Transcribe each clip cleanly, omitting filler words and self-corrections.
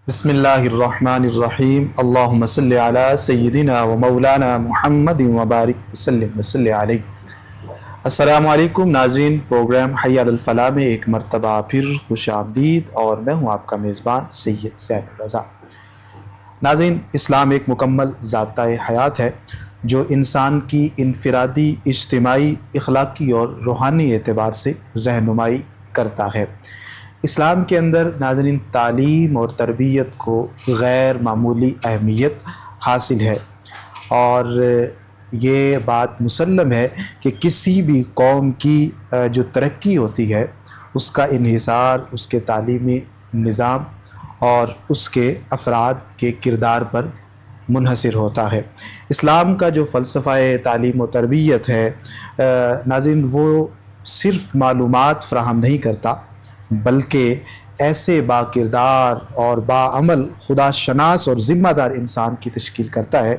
بسم اللہ الرحمن الرحیم اللہم صلی علی سیدنا و مولانا محمد وبارک وسلم وصلی علیہ۔ السلام علیکم ناظرین، پروگرام حی علی الفلاح میں ایک مرتبہ پھر خوش آمدید، اور میں ہوں آپ کا میزبان سید سعید الرضا۔ ناظرین، اسلام ایک مکمل ضابطۂ حیات ہے جو انسان کی انفرادی، اجتماعی، اخلاقی اور روحانی اعتبار سے رہنمائی کرتا ہے۔ اسلام کے اندر ناظرین تعلیم اور تربیت کو غیر معمولی اہمیت حاصل ہے، اور یہ بات مسلم ہے کہ کسی بھی قوم کی جو ترقی ہوتی ہے اس کا انحصار اس کے تعلیمی نظام اور اس کے افراد کے کردار پر منحصر ہوتا ہے۔ اسلام کا جو فلسفہ تعلیم و تربیت ہے ناظرین، وہ صرف معلومات فراہم نہیں کرتا بلکہ ایسے با کردار اور باعمل، خدا شناس اور ذمہ دار انسان کی تشکیل کرتا ہے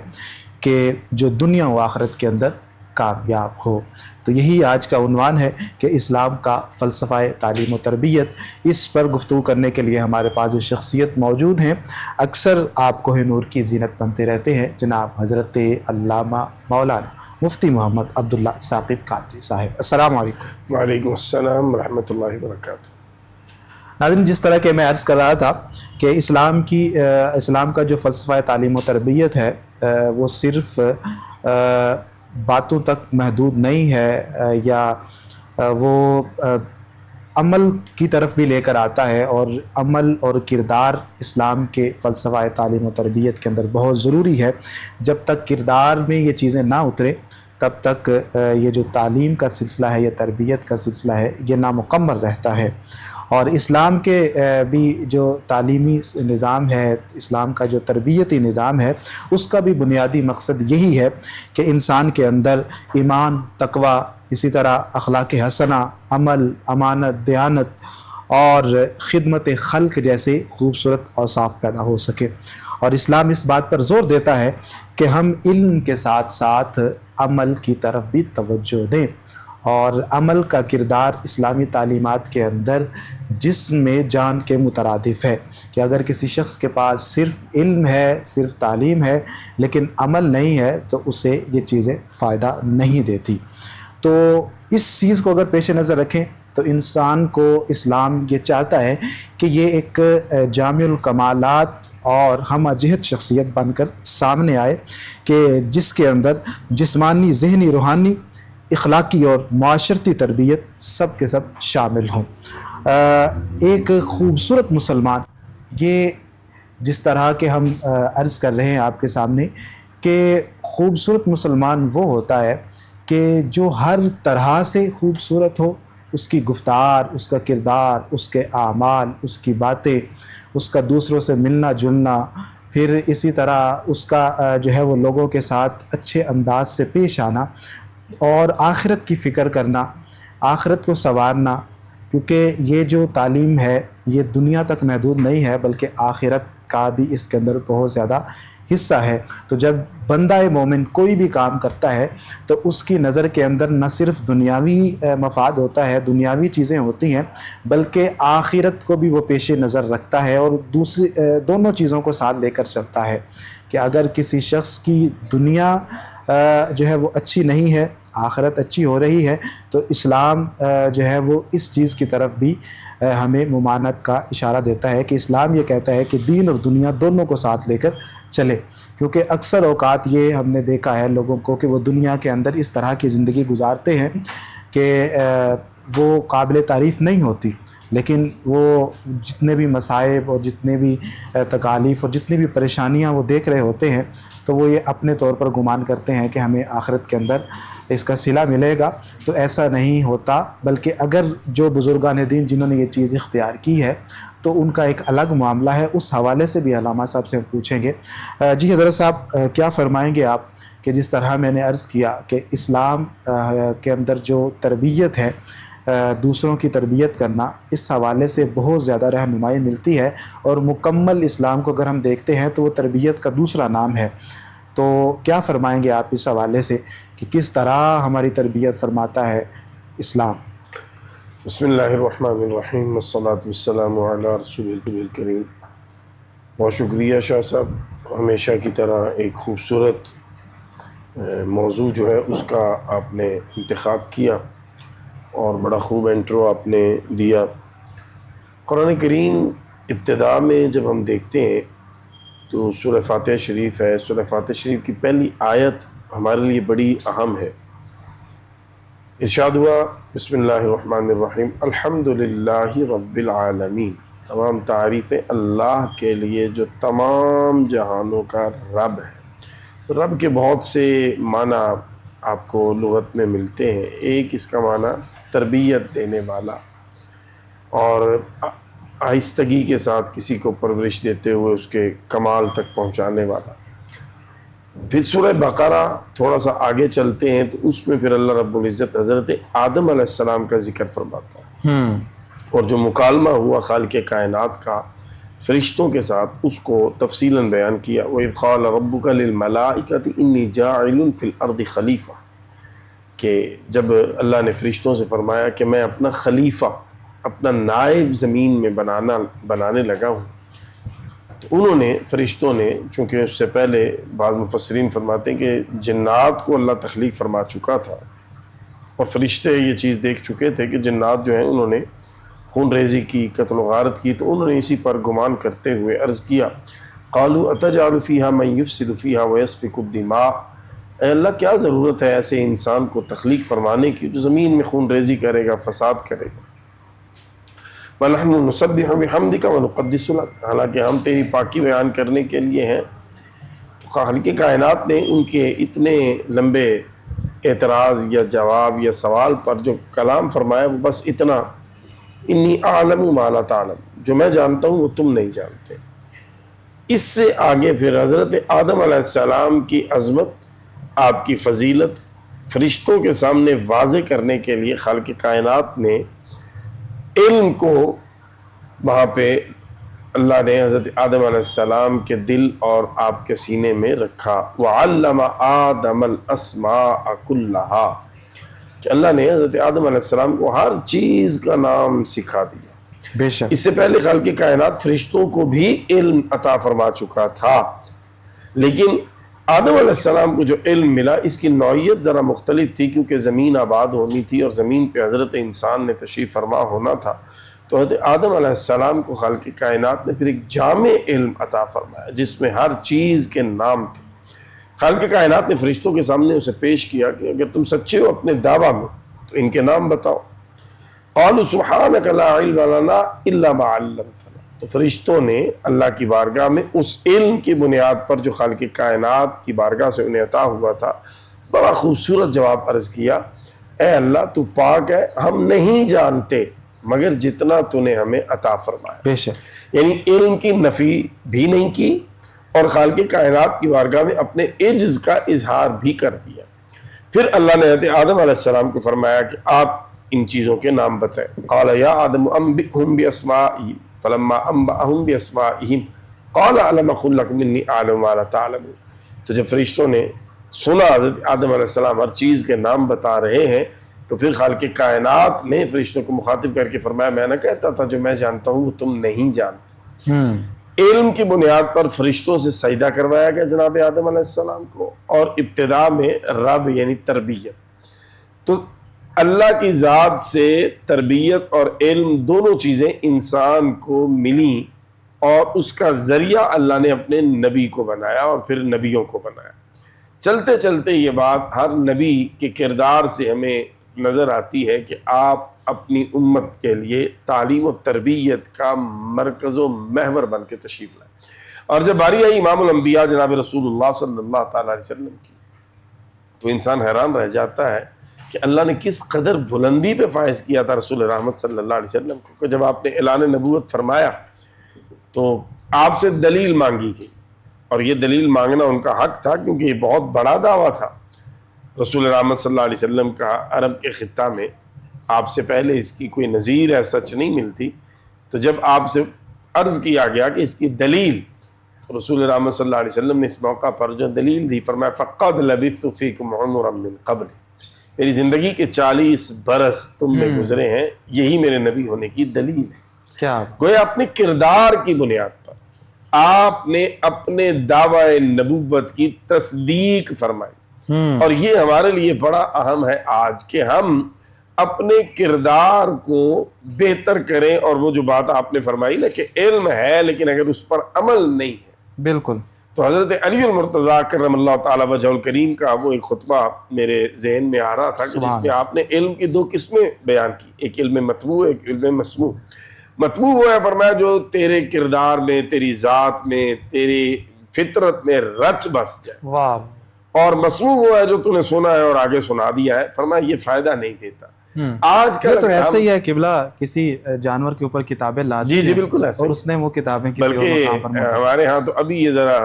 کہ جو دنیا و آخرت کے اندر کامیاب ہو۔ تو یہی آج کا عنوان ہے کہ اسلام کا فلسفہ تعلیم و تربیت۔ اس پر گفتگو کرنے کے لیے ہمارے پاس جو شخصیت موجود ہیں، اکثر آپ کوہ نور کی زینت بنتے رہتے ہیں، جناب حضرت علامہ مولانا مفتی محمد عبداللہ ثاقب قادری صاحب۔ السلام علیکم۔ وعلیکم السلام ورحمۃ اللہ وبرکاتہ۔ ناظرین، جس طرح کہ میں عرض کر رہا تھا کہ اسلام کا جو فلسفہ تعلیم و تربیت ہے وہ صرف باتوں تک محدود نہیں ہے، یا وہ عمل کی طرف بھی لے کر آتا ہے، اور عمل اور کردار اسلام کے فلسفہ تعلیم و تربیت کے اندر بہت ضروری ہے۔ جب تک کردار میں یہ چیزیں نہ اترے تب تک یہ جو تعلیم کا سلسلہ ہے یا تربیت کا سلسلہ ہے یہ نامکمل رہتا ہے۔ اور اسلام کے بھی جو تعلیمی نظام ہے، اسلام کا جو تربیتی نظام ہے، اس کا بھی بنیادی مقصد یہی ہے کہ انسان کے اندر ایمان، تقوی، اسی طرح اخلاق حسنہ، عمل، امانت، دیانت اور خدمت خلق جیسے خوبصورت اوصاف پیدا ہو سکے۔ اور اسلام اس بات پر زور دیتا ہے کہ ہم علم کے ساتھ ساتھ عمل کی طرف بھی توجہ دیں، اور عمل کا کردار اسلامی تعلیمات کے اندر جسم میں جان کے مترادف ہے، کہ اگر کسی شخص کے پاس صرف علم ہے، صرف تعلیم ہے، لیکن عمل نہیں ہے تو اسے یہ چیزیں فائدہ نہیں دیتی۔ تو اس چیز کو اگر پیش نظر رکھیں تو انسان کو اسلام یہ چاہتا ہے کہ یہ ایک جامع الکمالات اور ہمہ جہت شخصیت بن کر سامنے آئے، کہ جس کے اندر جسمانی، ذہنی، روحانی، اخلاقی اور معاشرتی تربیت سب کے سب شامل ہوں۔ ایک خوبصورت مسلمان، یہ جس طرح کہ ہم عرض کر رہے ہیں آپ کے سامنے کہ خوبصورت مسلمان وہ ہوتا ہے کہ جو ہر طرح سے خوبصورت ہو، اس کی گفتار، اس کا کردار، اس کے اعمال، اس کی باتیں، اس کا دوسروں سے ملنا جلنا، پھر اسی طرح اس کا جو ہے وہ لوگوں کے ساتھ اچھے انداز سے پیش آنا، اور آخرت کی فکر کرنا، آخرت کو سنوارنا، کیونکہ یہ جو تعلیم ہے یہ دنیا تک محدود نہیں ہے بلکہ آخرت کا بھی اس کے اندر بہت زیادہ حصہ ہے۔ تو جب بندہ مومن کوئی بھی کام کرتا ہے تو اس کی نظر کے اندر نہ صرف دنیاوی مفاد ہوتا ہے، دنیاوی چیزیں ہوتی ہیں، بلکہ آخرت کو بھی وہ پیش نظر رکھتا ہے، اور دوسری دونوں چیزوں کو ساتھ لے کر چلتا ہے، کہ اگر کسی شخص کی دنیا جو ہے وہ اچھی نہیں ہے، آخرت اچھی ہو رہی ہے، تو اسلام جو ہے وہ اس چیز کی طرف بھی ہمیں ممانعت کا اشارہ دیتا ہے، کہ اسلام یہ کہتا ہے کہ دین اور دنیا دونوں کو ساتھ لے کر چلے، کیونکہ اکثر اوقات یہ ہم نے دیکھا ہے لوگوں کو کہ وہ دنیا کے اندر اس طرح کی زندگی گزارتے ہیں کہ وہ قابل تعریف نہیں ہوتی، لیکن وہ جتنے بھی مصائب اور جتنے بھی تکالیف اور جتنی بھی پریشانیاں وہ دیکھ رہے ہوتے ہیں تو وہ یہ اپنے طور پر گمان کرتے ہیں کہ ہمیں آخرت کے اندر اس کا صلہ ملے گا، تو ایسا نہیں ہوتا، بلکہ اگر جو بزرگان دین جنہوں نے یہ چیز اختیار کی ہے تو ان کا ایک الگ معاملہ ہے۔ اس حوالے سے بھی علامہ صاحب سے ہم پوچھیں گے۔ جی حضرت صاحب، کیا فرمائیں گے آپ کہ جس طرح میں نے عرض کیا کہ اسلام کے اندر جو تربیت ہے، دوسروں کی تربیت کرنا، اس حوالے سے بہت زیادہ رہنمائی ملتی ہے، اور مکمل اسلام کو اگر ہم دیکھتے ہیں تو وہ تربیت کا دوسرا نام ہے۔ تو کیا فرمائیں گے آپ اس حوالے سے کہ کس طرح ہماری تربیت فرماتا ہے اسلام؟ بسم اللہ الرحمن الرحیم، والصلاة والسلام علی رسول الکریم۔ بہت شکریہ شاہ صاحب، ہمیشہ کی طرح ایک خوبصورت موضوع جو ہے اس کا آپ نے انتخاب کیا اور بڑا خوب انٹرو آپ نے دیا۔ قرآن کریم ابتدا میں جب ہم دیکھتے ہیں تو سورہ فاتحہ شریف ہے، سورہ فاتحہ شریف کی پہلی آیت ہمارے لیے بڑی اہم ہے۔ ارشاد ہوا بسم اللہ الرحمن الرحیم الحمدللہ رب العالمین، تمام تعریفیں اللہ کے لیے جو تمام جہانوں کا رب ہے۔ رب کے بہت سے معنی آپ کو لغت میں ملتے ہیں۔ ایک اس کا معنی تربیت دینے والا اور آہستگی کے ساتھ کسی کو پرورش دیتے ہوئے اس کے کمال تک پہنچانے والا۔ پھر سورہ بقرہ تھوڑا سا آگے چلتے ہیں تو اس میں پھر اللہ رب العزت حضرت آدم علیہ السلام کا ذکر فرماتا ہے، اور جو مکالمہ ہوا خالق کائنات کا فرشتوں کے ساتھ اس کو تفصیلاً بیان کیا۔ وَإِذْ قَالَ رَبُّكَ لِلْمَلَائِكَةِ إِنِّي جَاعِلٌ فِي الْأَرْضِ خلیفہ، کہ جب اللہ نے فرشتوں سے فرمایا کہ میں اپنا خلیفہ، اپنا نائب زمین میں بنانے لگا ہوں، تو انہوں نے فرشتوں نے، چونکہ اس سے پہلے بعض مفسرین فرماتے ہیں کہ جنات کو اللہ تخلیق فرما چکا تھا اور فرشتے یہ چیز دیکھ چکے تھے کہ جنات جو ہیں انہوں نے خون ریزی کی، قتل و غارت کی، تو انہوں نے اسی پر گمان کرتے ہوئے عرض کیا قالوا اتجعل فیہا من یفسد فیہا ویسفک الدماء، اے اللہ کیا ضرورت ہے ایسے انسان کو تخلیق فرمانے کی جو زمین میں خون ریزی کرے گا، فساد کرے گا۔ وَنَحْنُ نُسَبِّحُ بِحَمْدِكَ وَنُقَدِّسُ لَكَ، حالانکہ ہم تیری پاکی بیان کرنے کے لیے ہیں۔ تو خالق کائنات نے ان کے اتنے لمبے اعتراض یا جواب یا سوال پر جو کلام فرمایا وہ بس اتنا، انی اعلم ما لا تعلم، جو میں جانتا ہوں وہ تم نہیں جانتے۔ اس سے آگے پھر حضرت آدم علیہ السلام کی عظمت، آپ کی فضیلت فرشتوں کے سامنے واضح کرنے کے لیے خالق کائنات نے علم کو وہاں پہ اللہ نے حضرت آدم علیہ السلام کے دل اور آپ کے سینے میں رکھا۔ وَعَلَّمَ آدَمَ الْأَسْمَاءَ كُلَّهَا، کہ اللہ نے حضرت آدم علیہ السلام کو ہر چیز کا نام سکھا دیا۔ بے شک اس سے پہلے خالق کائنات فرشتوں کو بھی علم عطا فرما چکا تھا، لیکن آدم علیہ السلام کو جو علم ملا اس کی نوعیت ذرا مختلف تھی، کیونکہ زمین آباد ہونی تھی اور زمین پہ حضرت انسان نے تشریف فرما ہونا تھا، تو حضرت آدم علیہ السلام کو خالق کائنات نے پھر ایک جامع علم عطا فرمایا جس میں ہر چیز کے نام تھے۔ خالق کائنات نے فرشتوں کے سامنے اسے پیش کیا کہ اگر تم سچے ہو اپنے دعویٰ میں تو ان کے نام بتاؤ۔ قالوا سبحانک لا علم لنا الا ما علمتنا، تو فرشتوں نے اللہ کی بارگاہ میں اس علم کی بنیاد پر جو خالق کائنات کی بارگاہ سے انہیں عطا ہوا تھا بڑا خوبصورت جواب عرض کیا، اے اللہ تو پاک ہے، ہم نہیں جانتے مگر جتنا تو نے ہمیں عطا فرمایا۔ بے شک یعنی علم کی نفی بھی نہیں کی اور خالق کائنات کی بارگاہ میں اپنے عجز کا اظہار بھی کر دیا۔ پھر اللہ نے حضرت آدم علیہ السلام کو فرمایا کہ آپ ان چیزوں کے نام بتائیں۔ قال یا آدم انبئهم باسمائهم فلما انبأهم باسمائهم قال الم اقل لكم اني اعلم ما لا تعلمون، تو جب فرشتوں نے سنا حضرت آدم علیہ السلام ہر چیز کے نام بتا رہے ہیں تو پھر خالق کائنات نے فرشتوں کو مخاطب کر کے فرمایا میں نہ کہتا تھا جو میں جانتا ہوں وہ تم نہیں جانتے۔ علم کی بنیاد پر فرشتوں سے سجدہ کروایا گیا جناب آدم علیہ السلام کو، اور ابتدا میں رب یعنی تربیت، تو اللہ کی ذات سے تربیت اور علم دونوں چیزیں انسان کو ملی، اور اس کا ذریعہ اللہ نے اپنے نبی کو بنایا اور پھر نبیوں کو بنایا۔ چلتے چلتے یہ بات ہر نبی کے کردار سے ہمیں نظر آتی ہے کہ آپ اپنی امت کے لیے تعلیم و تربیت کا مرکز و محور بن کے تشریف لائیں۔ اور جب باری آئی امام الانبیاء جناب رسول اللہ صلی اللہ تعالیٰ علیہ وسلم کی، تو انسان حیران رہ جاتا ہے کہ اللہ نے کس قدر بلندی پہ فائز کیا تھا رسول رحمت صلی اللہ علیہ وسلم کو، کہ جب آپ نے اعلان نبوت فرمایا تو آپ سے دلیل مانگی گئی، اور یہ دلیل مانگنا ان کا حق تھا کیونکہ یہ بہت بڑا دعویٰ تھا رسول رحمت صلی اللہ علیہ وسلم کا۔ عرب کے خطہ میں آپ سے پہلے اس کی کوئی نظیر ہے سچ نہیں ملتی، تو جب آپ سے عرض کیا گیا کہ اس کی دلیل، تو رسول رحمت صلی اللہ علیہ وسلم نے اس موقع پر جو دلیل دی فرمایا فَقَدْ لَبِثْتُ فِيكُمْ عُمُرًا مِّن قَبْلِ، میری زندگی کے 40 برس تم میں گزرے ہیں، یہی میرے نبی ہونے کی دلیل ہے۔ کیا گویا اپنے کردار کی بنیاد پر آپ نے اپنے دعوی نبوت کی تصدیق فرمائی. اور یہ ہمارے لیے بڑا اہم ہے آج کہ ہم اپنے کردار کو بہتر کریں. اور وہ جو بات آپ نے فرمائی نا کہ علم ہے لیکن اگر اس پر عمل نہیں ہے. بالکل. تو حضرت علی المرتضیٰ کرم اللہ تعالی وجہ الکریم کا وہ ایک خطبہ میرے ذہن میں آ رہا تھا کہ جس میں آپ نے علم کی دو قسمیں بیان کی, ایک علم مطبوع ایک علم مسموع. مطبوع وہ ہے فرمایا جو تیرے کردار میں, تیری ذات میں, تیری فطرت میں رچ بس جائے. واہ. اور مسموع وہ ہے جو تو نے سنا ہے اور آگے سنا دیا ہے. فرمایا یہ فائدہ نہیں دیتا. آج یہ تو ایسے ہی ہے قبلہ کسی جانور کے اوپر کتابیں لا دی. جی بالکل ایسے. اور اس نے وہ کتابیں کسی اور مقام پر بلکہ ہمارے ہاں تو ابھی یہ ذرا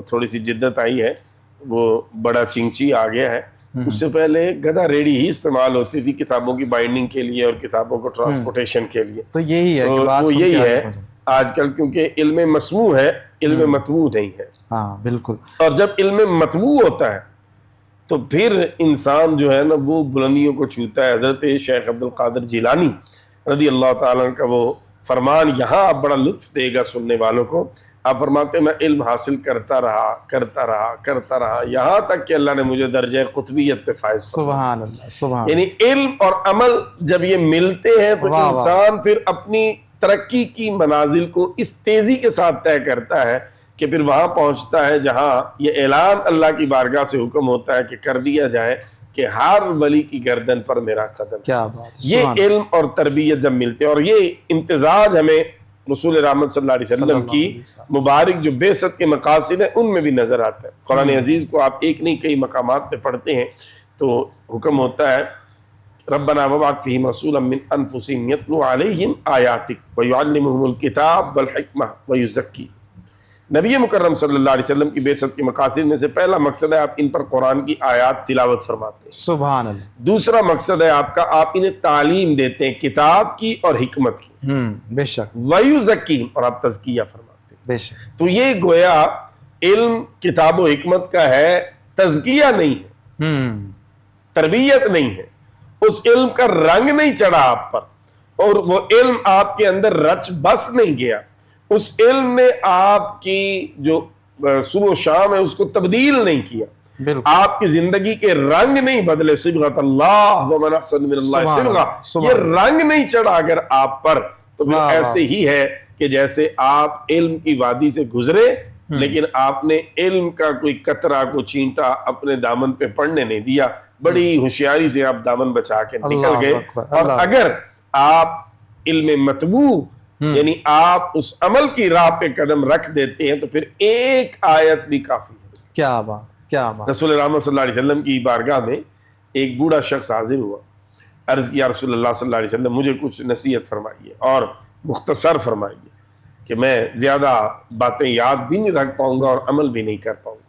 تھوڑی سی جدت آئی ہے, وہ بڑا چنچی آ گیا ہے. اس سے پہلے گدھا ریڑھی ہی استعمال ہوتی تھی کتابوں کی بائنڈنگ کے لیے اور کتابوں کو ٹرانسپورٹیشن کے لیے. تو یہی ہے وہ یہی ہے آج کل, کیونکہ علم مسموع ہے, علم مطبوع نہیں ہے. ہاں بالکل. اور جب علم مطبوع ہوتا ہے تو پھر انسان جو ہے نا وہ بلندیوں کو چھوتا ہے. حضرت شیخ عبد القادر جیلانی رضی اللہ تعالیٰ کا وہ فرمان یہاں اب بڑا لطف دے گا سننے والوں کو. آپ فرماتے ہیں میں علم حاصل کرتا رہا یہاں تک کہ اللہ نے مجھے درجہ قطبیت پہ فائز. سبحان اللہ, سبحان. یعنی علم اور عمل جب یہ ملتے ہیں تو انسان پھر اپنی ترقی کی منازل کو اس تیزی کے ساتھ طے کرتا ہے کہ پھر وہاں پہنچتا ہے جہاں یہ اعلان اللہ کی بارگاہ سے حکم ہوتا ہے کہ کر دیا جائے کہ ہر ولی کی گردن پر میرا قدم. کیا بات. یہ علم اور تربیت جب ملتے ہیں, اور یہ امتزاج ہمیں رسول رحمت صلی اللہ علیہ وسلم کی مبارک جو بعثت کے مقاصد ہیں ان میں بھی نظر آتا ہے. قرآن عزیز کو آپ ایک نہیں کئی مقامات پہ پڑھتے ہیں تو حکم ہوتا ہے ربنا وابعث فیہم رسولا من انفسہم یتلو علیہم آیاتک ویعلمہم الکتاب والحکمہ ویزکی. نبی مکرم صلی اللہ علیہ وسلم کی بعثت کے مقاصد میں سے پہلا مقصد ہے آپ ان پر قرآن کی آیات تلاوت فرماتے ہیں. سبحان اللہ. دوسرا مقصد ہے آپ کا آپ انہیں تعلیم دیتے ہیں کتاب کی اور حکمت کی. بے شک. وَيُزَكِّيهِمْ اور آپ تزکیہ فرماتے ہیں. بے شک. تو یہ گویا علم کتاب و حکمت کا ہے, تزکیہ نہیں ہے, تربیت نہیں ہے. اس علم کا رنگ نہیں چڑھا آپ پر اور وہ علم آپ کے اندر رچ بس نہیں گیا. اس علم نے آپ کی جو صبح و شام ہے اس کو تبدیل نہیں کیا. آپ کی زندگی کے رنگ نہیں بدلے. صبغۃ اللہ ومن احسن من اللہ صبغہ, یہ رنگ نہیں چڑھا اگر آپ پر تو پھر ایسے ہی ہے کہ جیسے آپ علم کی وادی سے گزرے لیکن آپ نے علم کا کوئی قطرہ کو چینٹا اپنے دامن پہ پڑنے نہیں دیا. بڑی ہوشیاری سے آپ دامن بچا کے نکل گئے. اور اگر آپ علم مطبوع یعنی آپ اس عمل کی راہ پہ قدم رکھ دیتے ہیں تو پھر ایک آیت بھی کافی ہے. کیا بات, کیا بات. رسول رحمت صلی اللہ علیہ وسلم کی بارگاہ میں ایک بوڑھا شخص حاضر ہوا. عرض کیا رسول اللہ صلی اللہ علیہ وسلم مجھے کچھ نصیحت فرمائیے اور مختصر فرمائیے کہ میں زیادہ باتیں یاد بھی نہیں رکھ پاؤں گا اور عمل بھی نہیں کر پاؤں گا.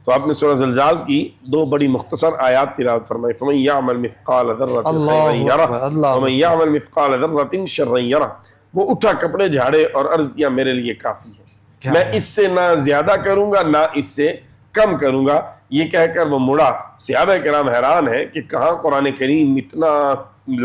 تو آپ نے سورہ زلزال کی دو بڑی مختصر آیات تلاوت فرمائی. فَمَن يَعْمَلْ مِثْقَالَ ذَرَّةٍ خَيْرًا يَرَهُ وَمَن يَعْمَلْ مِثْقَالَ ذَرَّةٍ شَرًّا يَرَهُ. وہ اٹھا کپڑے جھاڑے اور عرض کیا میرے لیے کافی ہے, میں اس سے نہ زیادہ کروں گا نہ اس سے کم کروں گا. یہ کہہ کر وہ مڑا. صحابہ کرام حیران ہے کہ کہاں قرآن کریم اتنا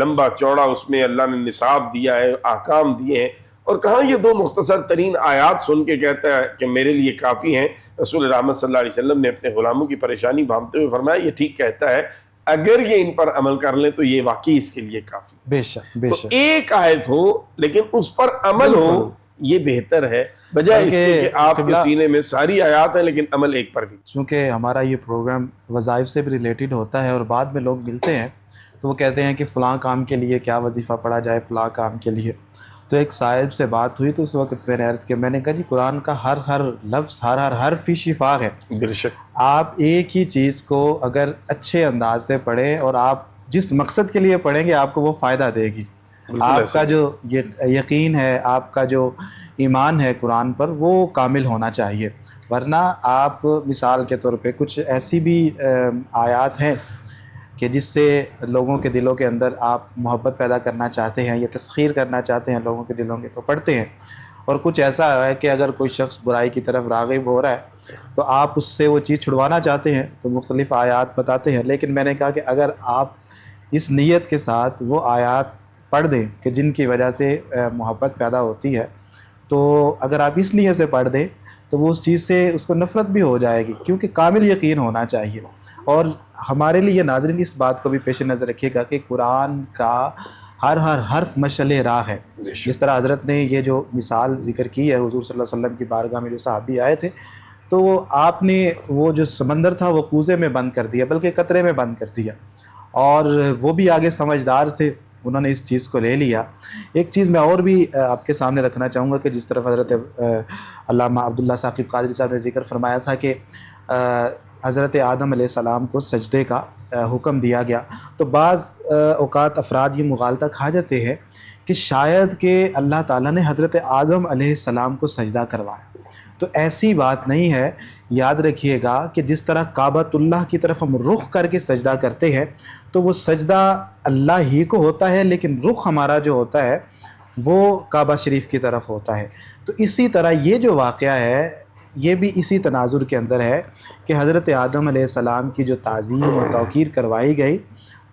لمبا چوڑا اس میں اللہ نے نصاب دیا ہے, احکام دیے ہیں, اور کہاں یہ دو مختصر ترین آیات سن کے کہتا ہے کہ میرے لیے کافی ہیں. رسول رحمت صلی اللہ علیہ وسلم نے اپنے غلاموں کی پریشانی بھانپتے ہوئے فرمایا یہ ٹھیک کہتا ہے, اگر یہ ان پر عمل کر لیں تو یہ واقعی اس کے لیے کافی. بے شک, بے شک. ایک آیت ہو لیکن اس پر عمل ہو یہ بہتر ہے بجائے اس کے کہ آپ کے سینے میں ساری آیات ہیں لیکن عمل ایک پر بھی. چونکہ ہمارا یہ پروگرام وظائف سے بھی ریلیٹڈ ہوتا ہے اور بعد میں لوگ ملتے ہیں تو وہ کہتے ہیں کہ فلاں کام کے لیے کیا وظیفہ پڑھا جائے, فلاں کام کے لیے. تو ایک صاحب سے بات ہوئی تو اس وقت میں نے عرض کیا, میں نے کہا جی قرآن کا ہر لفظ ہر حرف ہی شفا ہے. بے آپ ایک ہی چیز کو اگر اچھے انداز سے پڑھیں اور آپ جس مقصد کے لیے پڑھیں گے آپ کو وہ فائدہ دے گی. آپ کا جو یقین ہے, آپ کا جو ایمان ہے قرآن پر وہ کامل ہونا چاہیے. ورنہ آپ مثال کے طور پہ کچھ ایسی بھی آیات ہیں کہ جس سے لوگوں کے دلوں کے اندر آپ محبت پیدا کرنا چاہتے ہیں یا تسخیر کرنا چاہتے ہیں لوگوں کے دلوں کے, تو پڑھتے ہیں. اور کچھ ایسا ہے کہ اگر کوئی شخص برائی کی طرف راغب ہو رہا ہے تو آپ اس سے وہ چیز چھڑوانا چاہتے ہیں تو مختلف آیات بتاتے ہیں. لیکن میں نے کہا کہ اگر آپ اس نیت کے ساتھ وہ آیات پڑھ دیں کہ جن کی وجہ سے محبت پیدا ہوتی ہے, تو اگر آپ اس نیت سے پڑھ دیں تو وہ اس چیز سے اس کو نفرت بھی ہو جائے گی، کیونکہ کامل یقین ہونا چاہیے۔ اور ہمارے لیے ناظرین اس بات کو بھی پیش نظر رکھیے گا کہ قرآن کا ہر حرف مشعل راہ ہے۔ جس طرح حضرت نے یہ جو مثال ذکر کی ہے حضور صلی اللہ علیہ وسلم کی بارگاہ میں جو صحابی آئے تھے، تو آپ نے وہ جو سمندر تھا وہ کوزے میں بند کر دیا، بلکہ قطرے میں بند کر دیا، اور وہ بھی آگے سمجھدار تھے، انہوں نے اس چیز کو لے لیا۔ ایک چیز میں اور بھی آپ کے سامنے رکھنا چاہوں گا کہ جس طرف حضرت علامہ عبداللہ ثاقب قادری صاحب نے ذکر فرمایا تھا کہ حضرت آدم علیہ السلام کو سجدے کا حکم دیا گیا، تو بعض اوقات افراد یہ مغالطہ کھا جاتے ہیں کہ شاید کہ اللہ تعالیٰ نے حضرت آدم علیہ السلام کو سجدہ کروایا، تو ایسی بات نہیں ہے۔ یاد رکھیے گا کہ جس طرح کعبۃ اللہ کی طرف ہم رخ کر کے سجدہ کرتے ہیں تو وہ سجدہ اللہ ہی کو ہوتا ہے، لیکن رخ ہمارا جو ہوتا ہے وہ کعبہ شریف کی طرف ہوتا ہے۔ تو اسی طرح یہ جو واقعہ ہے یہ بھی اسی تناظر کے اندر ہے کہ حضرت آدم علیہ السلام کی جو تعظیم و توقیر کروائی گئی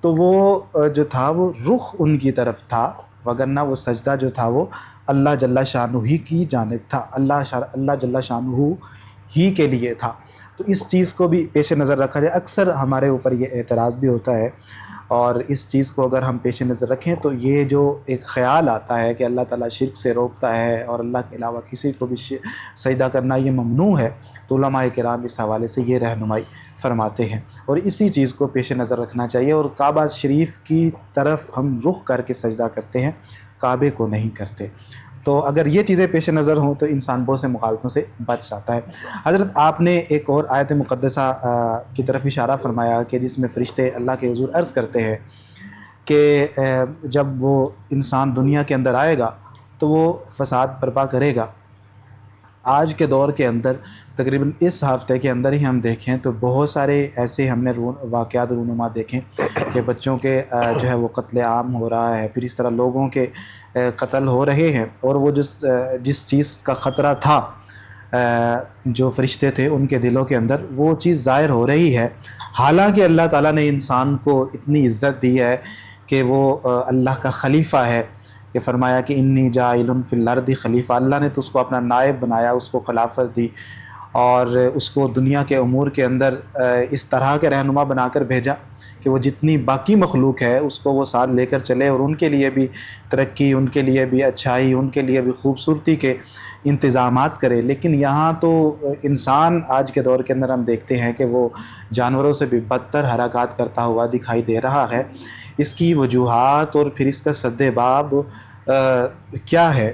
تو وہ جو تھا وہ رخ ان کی طرف تھا، وگرنہ وہ سجدہ جو تھا وہ اللہ جل شانہ ہی کی جانب تھا، اللہ جل شانہ ہی کے لیے تھا۔ تو اس چیز کو بھی پیش نظر رکھا جائے۔ اکثر ہمارے اوپر یہ اعتراض بھی ہوتا ہے، اور اس چیز کو اگر ہم پیش نظر رکھیں تو یہ جو ایک خیال آتا ہے کہ اللہ تعالیٰ شرک سے روکتا ہے اور اللہ کے علاوہ کسی کو بھی سجدہ کرنا یہ ممنوع ہے، تو علماء کرام اس حوالے سے یہ رہنمائی فرماتے ہیں، اور اسی چیز کو پیش نظر رکھنا چاہیے۔ اور کعبہ شریف کی طرف ہم رخ کر کے سجدہ کرتے ہیں، کعبے کو نہیں کرتے۔ تو اگر یہ چیزیں پیش نظر ہوں تو انسان بہت سے مخالفتوں سے بچ جاتا ہے۔ حضرت آپ نے ایک اور آیت مقدسہ کی طرف اشارہ فرمایا کہ جس میں فرشتے اللہ کے حضور عرض کرتے ہیں کہ جب وہ انسان دنیا کے اندر آئے گا تو وہ فساد برپا کرے گا۔ آج کے دور کے اندر تقریباً اس ہفتے کے اندر ہی ہم دیکھیں تو بہت سارے ایسے ہم نے واقعات رونما دیکھیں کہ بچوں کے جو ہے وہ قتل عام ہو رہا ہے، پھر اس طرح لوگوں کے قتل ہو رہے ہیں، اور وہ جس چیز کا خطرہ تھا جو فرشتے تھے ان کے دلوں کے اندر، وہ چیز ظاہر ہو رہی ہے۔ حالانکہ اللہ تعالیٰ نے انسان کو اتنی عزت دی ہے کہ وہ اللہ کا خلیفہ ہے، کہ فرمایا کہ انی جاعل فی الارض خلیفہ، اللہ نے تو اس کو اپنا نائب بنایا، اس کو خلافت دی، اور اس کو دنیا کے امور کے اندر اس طرح کے رہنما بنا کر بھیجا کہ وہ جتنی باقی مخلوق ہے اس کو وہ ساتھ لے کر چلے، اور ان کے لیے بھی ترقی، ان کے لیے بھی اچھائی، ان کے لیے بھی خوبصورتی کے انتظامات کرے۔ لیکن یہاں تو انسان آج کے دور کے اندر ہم دیکھتے ہیں کہ وہ جانوروں سے بھی بدتر حرکات کرتا ہوا دکھائی دے رہا ہے۔ اس کی وجوہات اور پھر اس کا سد باب کیا ہے،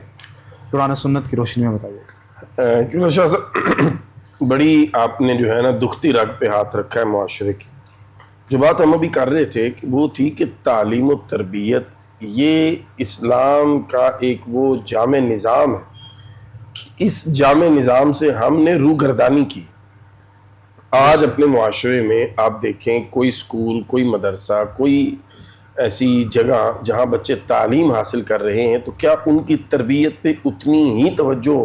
قرآن و سنت کی روشنی میں بتائیے۔ کیونکہ شاہ صاحب بڑی آپ نے جو ہے نا دکھتی رگ پہ ہاتھ رکھا ہے معاشرے کی۔ جو بات ہم ابھی کر رہے تھے وہ تھی کہ تعلیم و تربیت یہ اسلام کا ایک وہ جامع نظام ہے، اس جامع نظام سے ہم نے روگردانی کی۔ آج اپنے معاشرے میں آپ دیکھیں کوئی اسکول، کوئی مدرسہ، کوئی ایسی جگہ جہاں بچے تعلیم حاصل کر رہے ہیں، تو کیا ان کی تربیت پہ اتنی ہی توجہ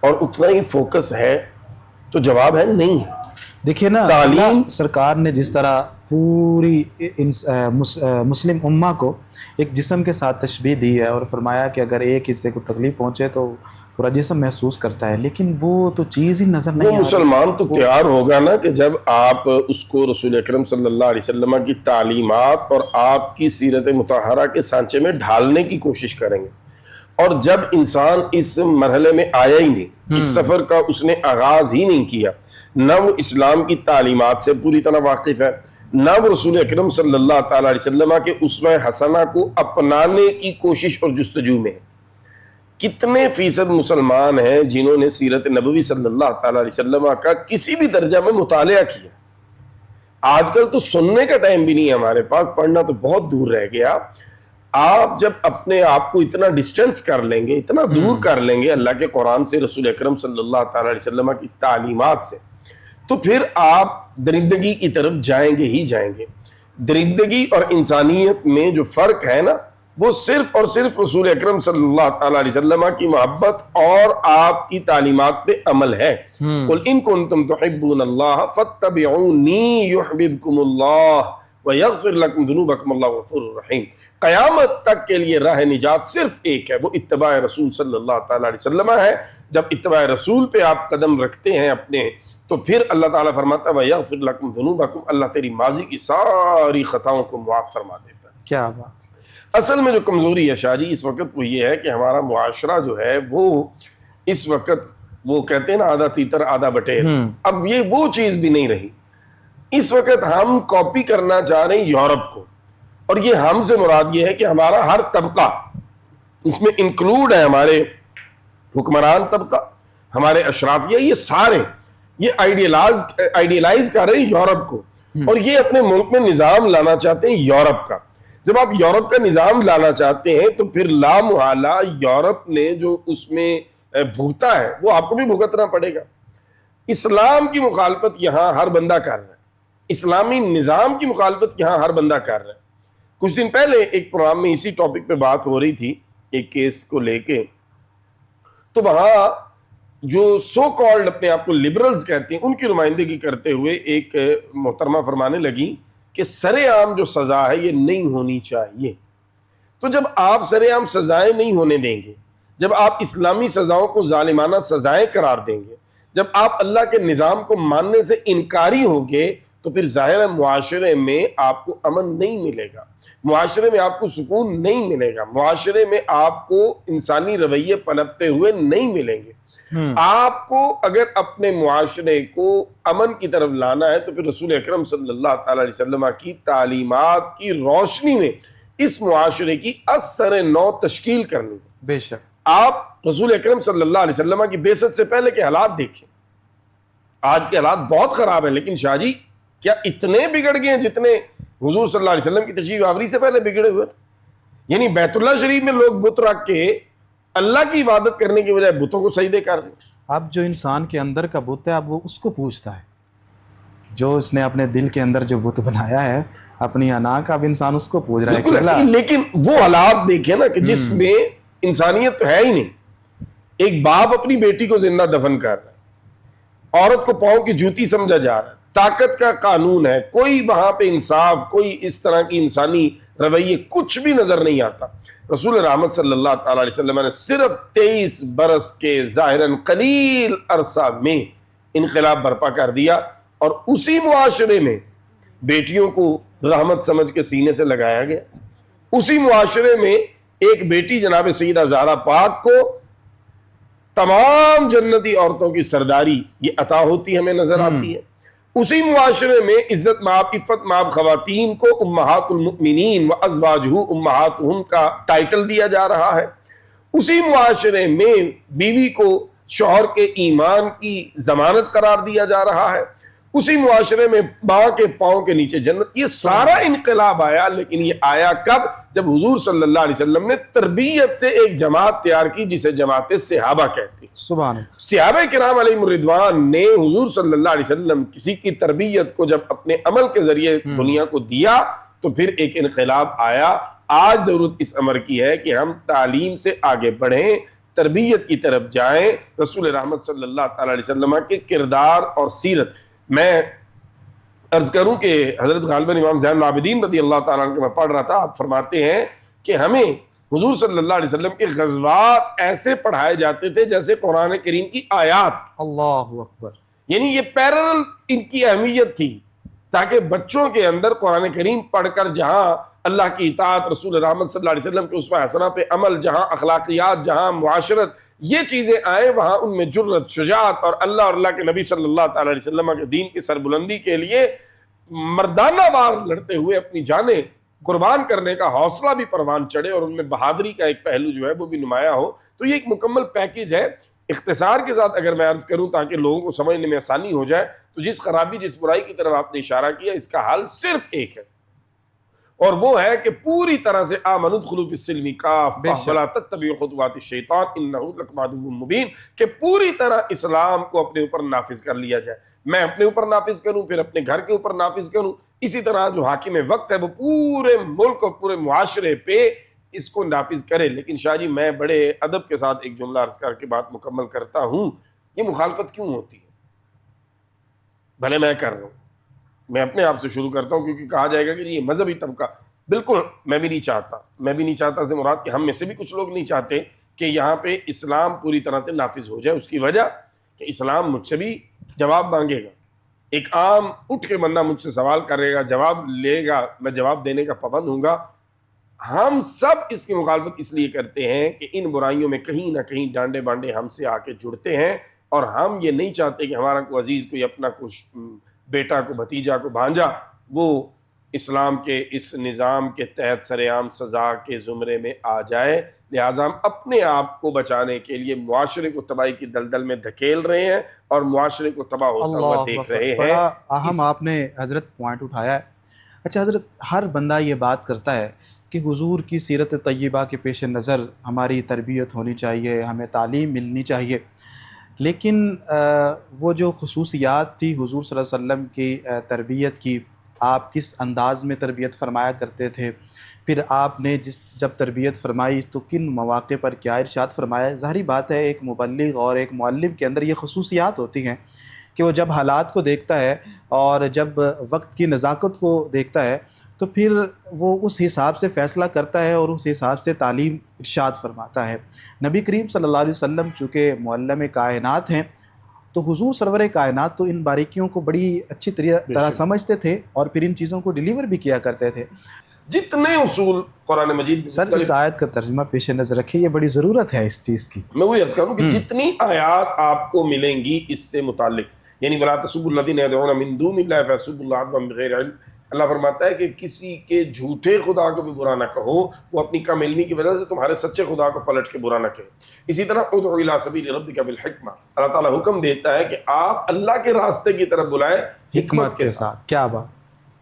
اور اتنا ہی فوکس ہے؟ تو جواب ہے نہیں ہے۔ دیکھیے نا، تعلیم سرکار نے جس طرح پوری مسلم امہ کو ایک جسم کے ساتھ تشبیہ دی ہے اور فرمایا کہ اگر ایک حصے کو تکلیف پہنچے تو پورا جسم محسوس کرتا ہے، لیکن وہ تو چیز ہی نظر نہیں آتی۔ وہ مسلمان تو تیار ہوگا نا کہ جب آپ اس کو رسول اکرم صلی اللہ علیہ وسلم کی تعلیمات اور آپ کی سیرت مطہرہ کے سانچے میں ڈھالنے کی کوشش کریں گے، اور جب انسان اس مرحلے میں آیا ہی نہیں، اس سفر کا اس نے آغاز ہی نہیں کیا، نہ وہ اسلام کی تعلیمات سے پوری طرح واقف ہے، نہ وہ رسول اکرم صلی اللہ تعالیٰ علیہ وسلم کے اسوہ حسنہ کو اپنانے کی کوشش اور جستجو میں ہے۔ کتنے فیصد مسلمان ہیں جنہوں نے سیرت نبوی صلی اللہ تعالیٰ علیہ وسلم کا کسی بھی درجہ میں مطالعہ کیا؟ آج کل تو سننے کا ٹائم بھی نہیں ہے ہمارے پاس، پڑھنا تو بہت دور رہ گیا۔ آپ جب اپنے آپ کو اتنا ڈسٹینس کر لیں گے، اتنا دور کر لیں گے اللہ کے قرآن سے، رسول اکرم صلی اللہ تعالیٰ علیہ وسلم کی تعلیمات سے، تو پھر آپ درندگی کی طرف جائیں گے ہی جائیں گے۔ درندگی اور انسانیت میں جو فرق ہے نا، وہ صرف اور صرف رسول اکرم صلی اللہ تعالیٰ علیہ وسلم کی محبت اور آپ کی تعلیمات پہ عمل ہے۔ قُلْ إِن كُنتُمْ تُحِبُّونَ اللَّهَ فَاتَّبِعُونِي يُحْبِبْكُمُ اللَّهُ وَيَغْفِرْ لَكُمْ ذُنُوبَكُمْ وَاللَّهُ غَفُورٌ رَحِيمٌ۔ قیامت تک کے لیے راہ نجات صرف ایک ہے، وہ اتباع رسول صلی اللہ تعالیٰ علیہ وسلم ہے۔ جب اتباع رسول پہ آپ قدم رکھتے ہیں اپنے، تو پھر اللہ تعالیٰ فرماتا ہے وَيَغْفِرْ لَكُمْ ذُنُوبَكُمْ، اللہ تیری ماضی کی ساری خطاؤں کو معاف فرما دیتا ہے۔ کیا بات! اصل میں جو کمزوری ہے شاہ جی اس وقت وہ یہ ہے کہ ہمارا معاشرہ جو ہے وہ اس وقت، وہ کہتے ہیں نا آدھا تیتر آدھا بٹیر، اب یہ وہ چیز بھی نہیں رہی۔ اس وقت ہم کاپی کرنا چاہ رہے ہیں یورپ کو، اور یہ ہم سے مراد یہ ہے کہ ہمارا ہر طبقہ اس میں انکلوڈ ہے، ہمارے حکمران طبقہ، ہمارے اشرافیہ، یہ سارے یہ آئیڈیلائز کر رہے ہیں یورپ کو، اور یہ اپنے ملک میں نظام لانا چاہتے ہیں یورپ کا۔ جب آپ یورپ کا نظام لانا چاہتے ہیں تو پھر لا محالہ یورپ نے جو اس میں بھگتا ہے وہ آپ کو بھی بھگتنا پڑے گا۔ اسلام کی مخالفت یہاں ہر بندہ کر رہا ہے، اسلامی نظام کی مخالفت یہاں ہر بندہ کر رہا ہے۔ کچھ دن پہلے ایک پروگرام میں اسی ٹاپک پہ بات ہو رہی تھی، ایک کیس کو لے کے، تو وہاں جو سو کالڈ اپنے آپ کو لبرلز کہتے ہیں ان کی نمائندگی کرتے ہوئے ایک محترمہ فرمانے لگی کہ سر عام جو سزا ہے یہ نہیں ہونی چاہیے۔ تو جب آپ سر عام سزائیں نہیں ہونے دیں گے، جب آپ اسلامی سزاؤں کو ظالمانہ سزائیں قرار دیں گے، جب آپ اللہ کے نظام کو ماننے سے انکاری ہوں گے، تو پھر ظاہر ہے معاشرے میں آپ کو امن نہیں ملے گا، معاشرے میں آپ کو سکون نہیں ملے گا، معاشرے میں آپ کو انسانی رویے پنپتے ہوئے نہیں ملیں گے۔ آپ کو اگر اپنے معاشرے کو امن کی طرف لانا ہے تو پھر رسول اکرم صلی اللہ تعالی علیہ وسلم کی تعلیمات کی روشنی میں اس معاشرے کی اثر نو تشکیل کرنی ہے۔ بے شک آپ رسول اکرم صلی اللہ علیہ وسلم کی بعثت سے پہلے کے حالات دیکھیں، آج کے حالات بہت خراب ہیں، لیکن شاہ جی کیا اتنے بگڑ گئے ہیں جتنے حضور صلی اللہ علیہ وسلم کی تشریف آوری سے پہلے بگڑے ہوئے تھے؟ یعنی بیت اللہ شریف میں لوگ بت رکھ کے اللہ کی عبادت کرنے کی بجائے بتوں کو سجدے کر رہے ہیں۔ اب جو انسان کے اندر کا بت ہے اب وہ اس کو پوچھتا ہے، جو اس نے اپنے دل کے اندر جو بت بنایا ہے اپنی انا کا، اب انسان اس کو پوچھ رہا ہے کہ اللہ، لیکن وہ حالات دیکھیں نا کہ جس میں انسانیت تو ہے ہی نہیں۔ ایک باپ اپنی بیٹی کو زندہ دفن کر رہا ہے، عورت کو پاؤں کی جوتی سمجھا جا رہا ہے، طاقت کا قانون ہے، کوئی وہاں پہ انصاف، کوئی اس طرح کی انسانی رویے کچھ بھی نظر نہیں آتا۔ رسول رحمت صلی اللہ تعالی علیہ وسلم نے صرف 23 برس کے ظاہراً قلیل عرصہ میں انقلاب برپا کر دیا، اور اسی معاشرے میں بیٹیوں کو رحمت سمجھ کے سینے سے لگایا گیا۔ اسی معاشرے میں ایک بیٹی جناب سیدہ زہرا پاک کو تمام جنتی عورتوں کی سرداری یہ عطا ہوتی ہمیں نظر آتی ہے۔ اسی معاشرے میں عزت مآب عفت مآب خواتین کو امہات المؤمنین و ازواجہ امہاتہم کا ٹائٹل دیا جا رہا ہے۔ اسی معاشرے میں بیوی کو شوہر کے ایمان کی ضمانت قرار دیا جا رہا ہے۔ اسی معاشرے میں ماں کے پاؤں کے نیچے جنت۔ یہ سارا انقلاب آیا، لیکن یہ آیا کب؟ جب حضور صلی اللہ علیہ وسلم نے تربیت سے ایک جماعت تیار کی جسے جماعت صحابہ کہتے ہیں۔ سبحان اللہ۔ صحابہ کرام علیہم الرضوان نے حضور صلی اللہ علیہ وسلم کسی کی تربیت کو جب اپنے عمل کے ذریعے دنیا کو دیا تو پھر ایک انقلاب آیا۔ آج ضرورت اس امر کی ہے کہ ہم تعلیم سے آگے بڑھیں، تربیت کی طرف جائیں، رسول رحمت صلی اللہ تعالی علیہ وسلم کے کردار اور سیرت۔ میں عرض کروں کہ حضرت غالباً امام زین العابدین رضی اللہ تعالیٰ عنہ کے میں پڑھ رہا تھا، آپ فرماتے ہیں کہ ہمیں حضور صلی اللہ علیہ وسلم کے غزوات ایسے پڑھائے جاتے تھے جیسے قرآن کریم کی آیات۔ اللہ اکبر۔ یعنی یہ پیرل ان کی اہمیت تھی، تاکہ بچوں کے اندر قرآن کریم پڑھ کر جہاں اللہ کی اطاعت، رسول رحمت صلی اللہ علیہ وسلم کے اسوہ حسنہ پہ عمل، جہاں اخلاقیات، جہاں معاشرت، یہ چیزیں آئیں، وہاں ان میں جرت، شجاعت اور اللہ کے نبی صلی اللہ تعالی علیہ وسلم کے دین کی سربلندی کے لیے مردانہ وار لڑتے ہوئے اپنی جانیں قربان کرنے کا حوصلہ بھی پروان چڑھے، اور ان میں بہادری کا ایک پہلو جو ہے وہ بھی نمایاں ہو۔ تو یہ ایک مکمل پیکیج ہے۔ اختصار کے ساتھ اگر میں عرض کروں تاکہ لوگوں کو سمجھنے میں آسانی ہو جائے، تو جس خرابی، جس برائی کی طرف آپ نے اشارہ کیا، اس کا حل صرف ایک ہے، اور وہ ہے کہ پوری طرح سے آمنوا ادخلوا فی السلم کافہ ولا تتبعوا خطوات الشیطان انہ لکم عدو مبین، کہ پوری طرح اسلام کو اپنے اوپر نافذ کر لیا جائے۔ میں اپنے اوپر نافذ کروں، پھر اپنے گھر کے اوپر نافذ کروں، اسی طرح جو حاکم وقت ہے وہ پورے ملک اور پورے معاشرے پہ اس کو نافذ کرے۔ لیکن شاہ جی میں بڑے ادب کے ساتھ ایک جملہ عرض کر کے بات مکمل کرتا ہوں، یہ مخالفت کیوں ہوتی ہے؟ بھلے میں کر رہا ہوں، میں اپنے آپ سے شروع کرتا ہوں، کیونکہ کہا جائے گا کہ یہ مذہبی طبقہ، بالکل میں بھی نہیں چاہتا سے مراد کہ ہم میں سے بھی کچھ لوگ نہیں چاہتے کہ یہاں پہ اسلام پوری طرح سے نافذ ہو جائے. اس کی وجہ کہ اسلام مجھ سے بھی جواب مانگے گا. ایک عام اٹھ کے بندہ مجھ سے سوال کرے گا، جواب لے گا، میں جواب دینے کا پابند ہوں گا. ہم سب اس کی مخالفت اس لیے کرتے ہیں کہ ان برائیوں میں کہیں نہ کہیں ڈانڈے بانڈے ہم سے آ کے جڑتے ہیں، اور ہم یہ نہیں چاہتے کہ ہمارا کوئی عزیز، کوئی اپنا کچھ بیٹا، کو بھتیجا، کو بھانجا، وہ اسلام کے اس نظام کے تحت سرعام سزا کے زمرے میں آ جائے. لہٰذا ہم اپنے آپ کو بچانے کے لیے معاشرے کو تباہی کی دلدل میں دھکیل رہے ہیں اور معاشرے کو تباہ ہوتا ہوا دیکھ رہے ہیں. بڑا اہم آپ نے حضرت پوائنٹ اٹھایا ہے. اچھا حضرت، ہر بندہ یہ بات کرتا ہے کہ حضور کی سیرت طیبہ کے پیش نظر ہماری تربیت ہونی چاہیے، ہمیں تعلیم ملنی چاہیے، لیکن وہ جو خصوصیات تھی حضور صلی اللہ علیہ وسلم کی تربیت کی، آپ کس انداز میں تربیت فرمایا کرتے تھے، پھر آپ نے جب تربیت فرمائی تو کن مواقع پر کیا ارشاد فرمایا. ظاہری بات ہے ایک مبلغ اور ایک معلم کے اندر یہ خصوصیات ہوتی ہیں کہ وہ جب حالات کو دیکھتا ہے اور جب وقت کی نزاکت کو دیکھتا ہے تو پھر وہ اس حساب سے فیصلہ کرتا ہے اور اس حساب سے تعلیم ارشاد فرماتا ہے. نبی کریم صلی اللہ علیہ وسلم چونکہ معلم کائنات ہیں تو حضور سرور کائنات تو ان باریکیوں کو بڑی اچھی طرح سمجھتے تھے اور پھر ان چیزوں کو ڈیلیور بھی کیا کرتے تھے. جتنے اصول قرآن مجید سر اس آیت کا ترجمہ پیش نظر رکھیں، یہ بڑی ضرورت ہے اس چیز کی. میں وہی عرض کروں کہ جتنی آیات آپ کو ملیں گی اس سے متعلق، یعنی وَلَا تَسُبُّوا الَّذِينَ يَدْعُونَ مِن دُونِ اللَّهِ فَيَسُبُّوا اللَّهَ عَدْوًا بِغَيْرِ عِلْمٍ. اللہ فرماتا ہے کہ کسی کے جھوٹے خدا کو بھی برا نہ کہو، وہ اپنی کم علمی کی وجہ سے تمہارے سچے خدا کو پلٹ کے برا نہ کہے. اسی طرح ادعو الی سبیل ربک بالحکمہ، اللہ تعالیٰ حکم دیتا ہے کہ آپ اللہ کے راستے کی طرف بلائیں حکمت کے ساتھ. کیا بات.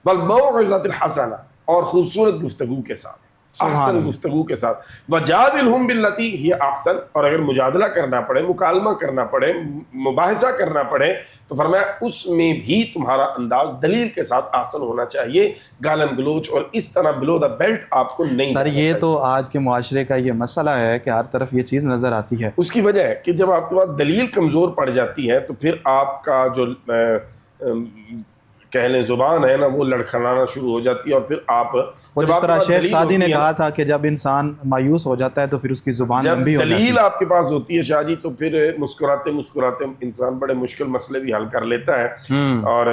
والموعظۃ الحسنہ، اور خوبصورت گفتگو کے ساتھ، احسن گفتگو کے ساتھ. وجادلہم باللتی ہی احسن، اور اگر مجادلہ کرنا پڑے، مکالمہ کرنا پڑے، مباحثہ کرنا پڑے تو فرمایا اس میں بھی تمہارا انداز دلیل کے ساتھ احسن ہونا چاہیے. گالم گلوچ اور اس طرح بلو دا بیلٹ آپ کو نہیں. سر یہ تو آج کے معاشرے کا یہ مسئلہ ہے کہ ہر طرف یہ چیز نظر آتی ہے. اس کی وجہ ہے کہ جب آپ کے پاس دلیل کمزور پڑ جاتی ہے تو پھر آپ کا جو کہہ لیں زبان ہے نا وہ لڑکھڑانا شروع ہو جاتی ہے، اور پھر آپ جس طرح شیخ سعدی نے کہا تھا کہ جب انسان مایوس ہو جاتا ہے تو پھر اس کی زبان لمبی ہو جاتی ہے. دلیل آپ کے پاس ہوتی ہے شاہ جی تو پھر مسکراتے مسکراتے انسان بڑے مشکل مسئلے بھی حل کر لیتا ہے. اور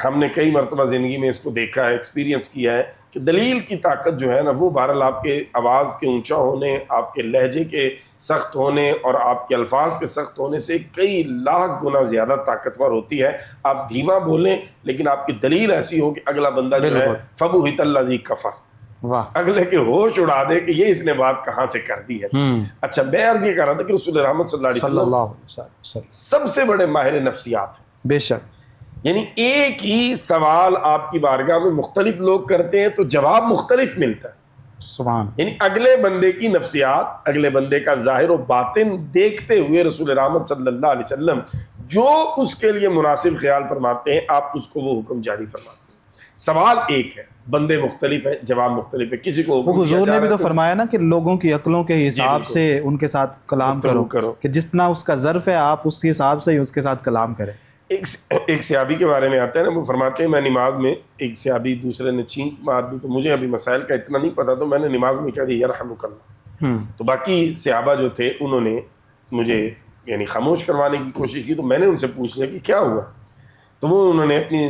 ہم نے کئی مرتبہ زندگی میں اس کو دیکھا ہے، ایکسپیرینس کیا ہے کہ دلیل کی طاقت جو ہے نا وہ بہرحال آپ کے آواز کے اونچا ہونے، آپ کے لہجے کے سخت ہونے اور آپ کے الفاظ کے سخت ہونے سے کئی لاکھ گنا زیادہ طاقتور ہوتی ہے. آپ دھیما بولیں لیکن آپ کی دلیل ایسی ہو کہ اگلا بندہ جو ہے فَبُهِتَ الَّذِي كَفَرَ، اگلے کے ہوش اڑا دے کہ یہ اس نے بات کہاں سے کر دی ہے. اچھا میں عرض یہ کر رہا تھا کہ رسول رحمت صلی اللہ علیہ وسلم سب سے بڑے ماہر نفسیات ہیں. بے شک. یعنی ایک ہی سوال آپ کی بارگاہ میں مختلف لوگ کرتے ہیں تو جواب مختلف ملتا ہے. سبحان. یعنی اگلے بندے کی نفسیات، اگلے بندے کا ظاہر و باطن دیکھتے ہوئے رسول رحمت صلی اللہ علیہ وسلم جو اس کے لیے مناسب خیال فرماتے ہیں آپ اس کو وہ حکم جاری فرماتے ہیں. سوال ایک ہے، بندے مختلف ہیں، جواب مختلف ہے. کسی کو حضور نے بھی تو فرمایا نا کہ لوگوں کی عقلوں کے حساب سے ان کے ساتھ کلام کرو کہ جتنا اس کا ظرف ہے آپ اس کے حساب سے ہی اس کے ساتھ کلام کریں. ایک صحابی کے بارے میں آتا ہے نا، وہ فرماتے ہیں میں نماز میں ایک صحابی دوسرے نے چھینک مار دی تو مجھے ابھی مسائل کا اتنا نہیں پتا تو میں نے نماز میں کہہ دیا یرحمک اللہ. تو باقی صحابہ جو تھے انہوں نے مجھے یعنی خاموش کروانے کی کوشش کی تو میں نے ان سے پوچھ لیا کہ کیا ہوا، تو وہ انہوں نے اپنی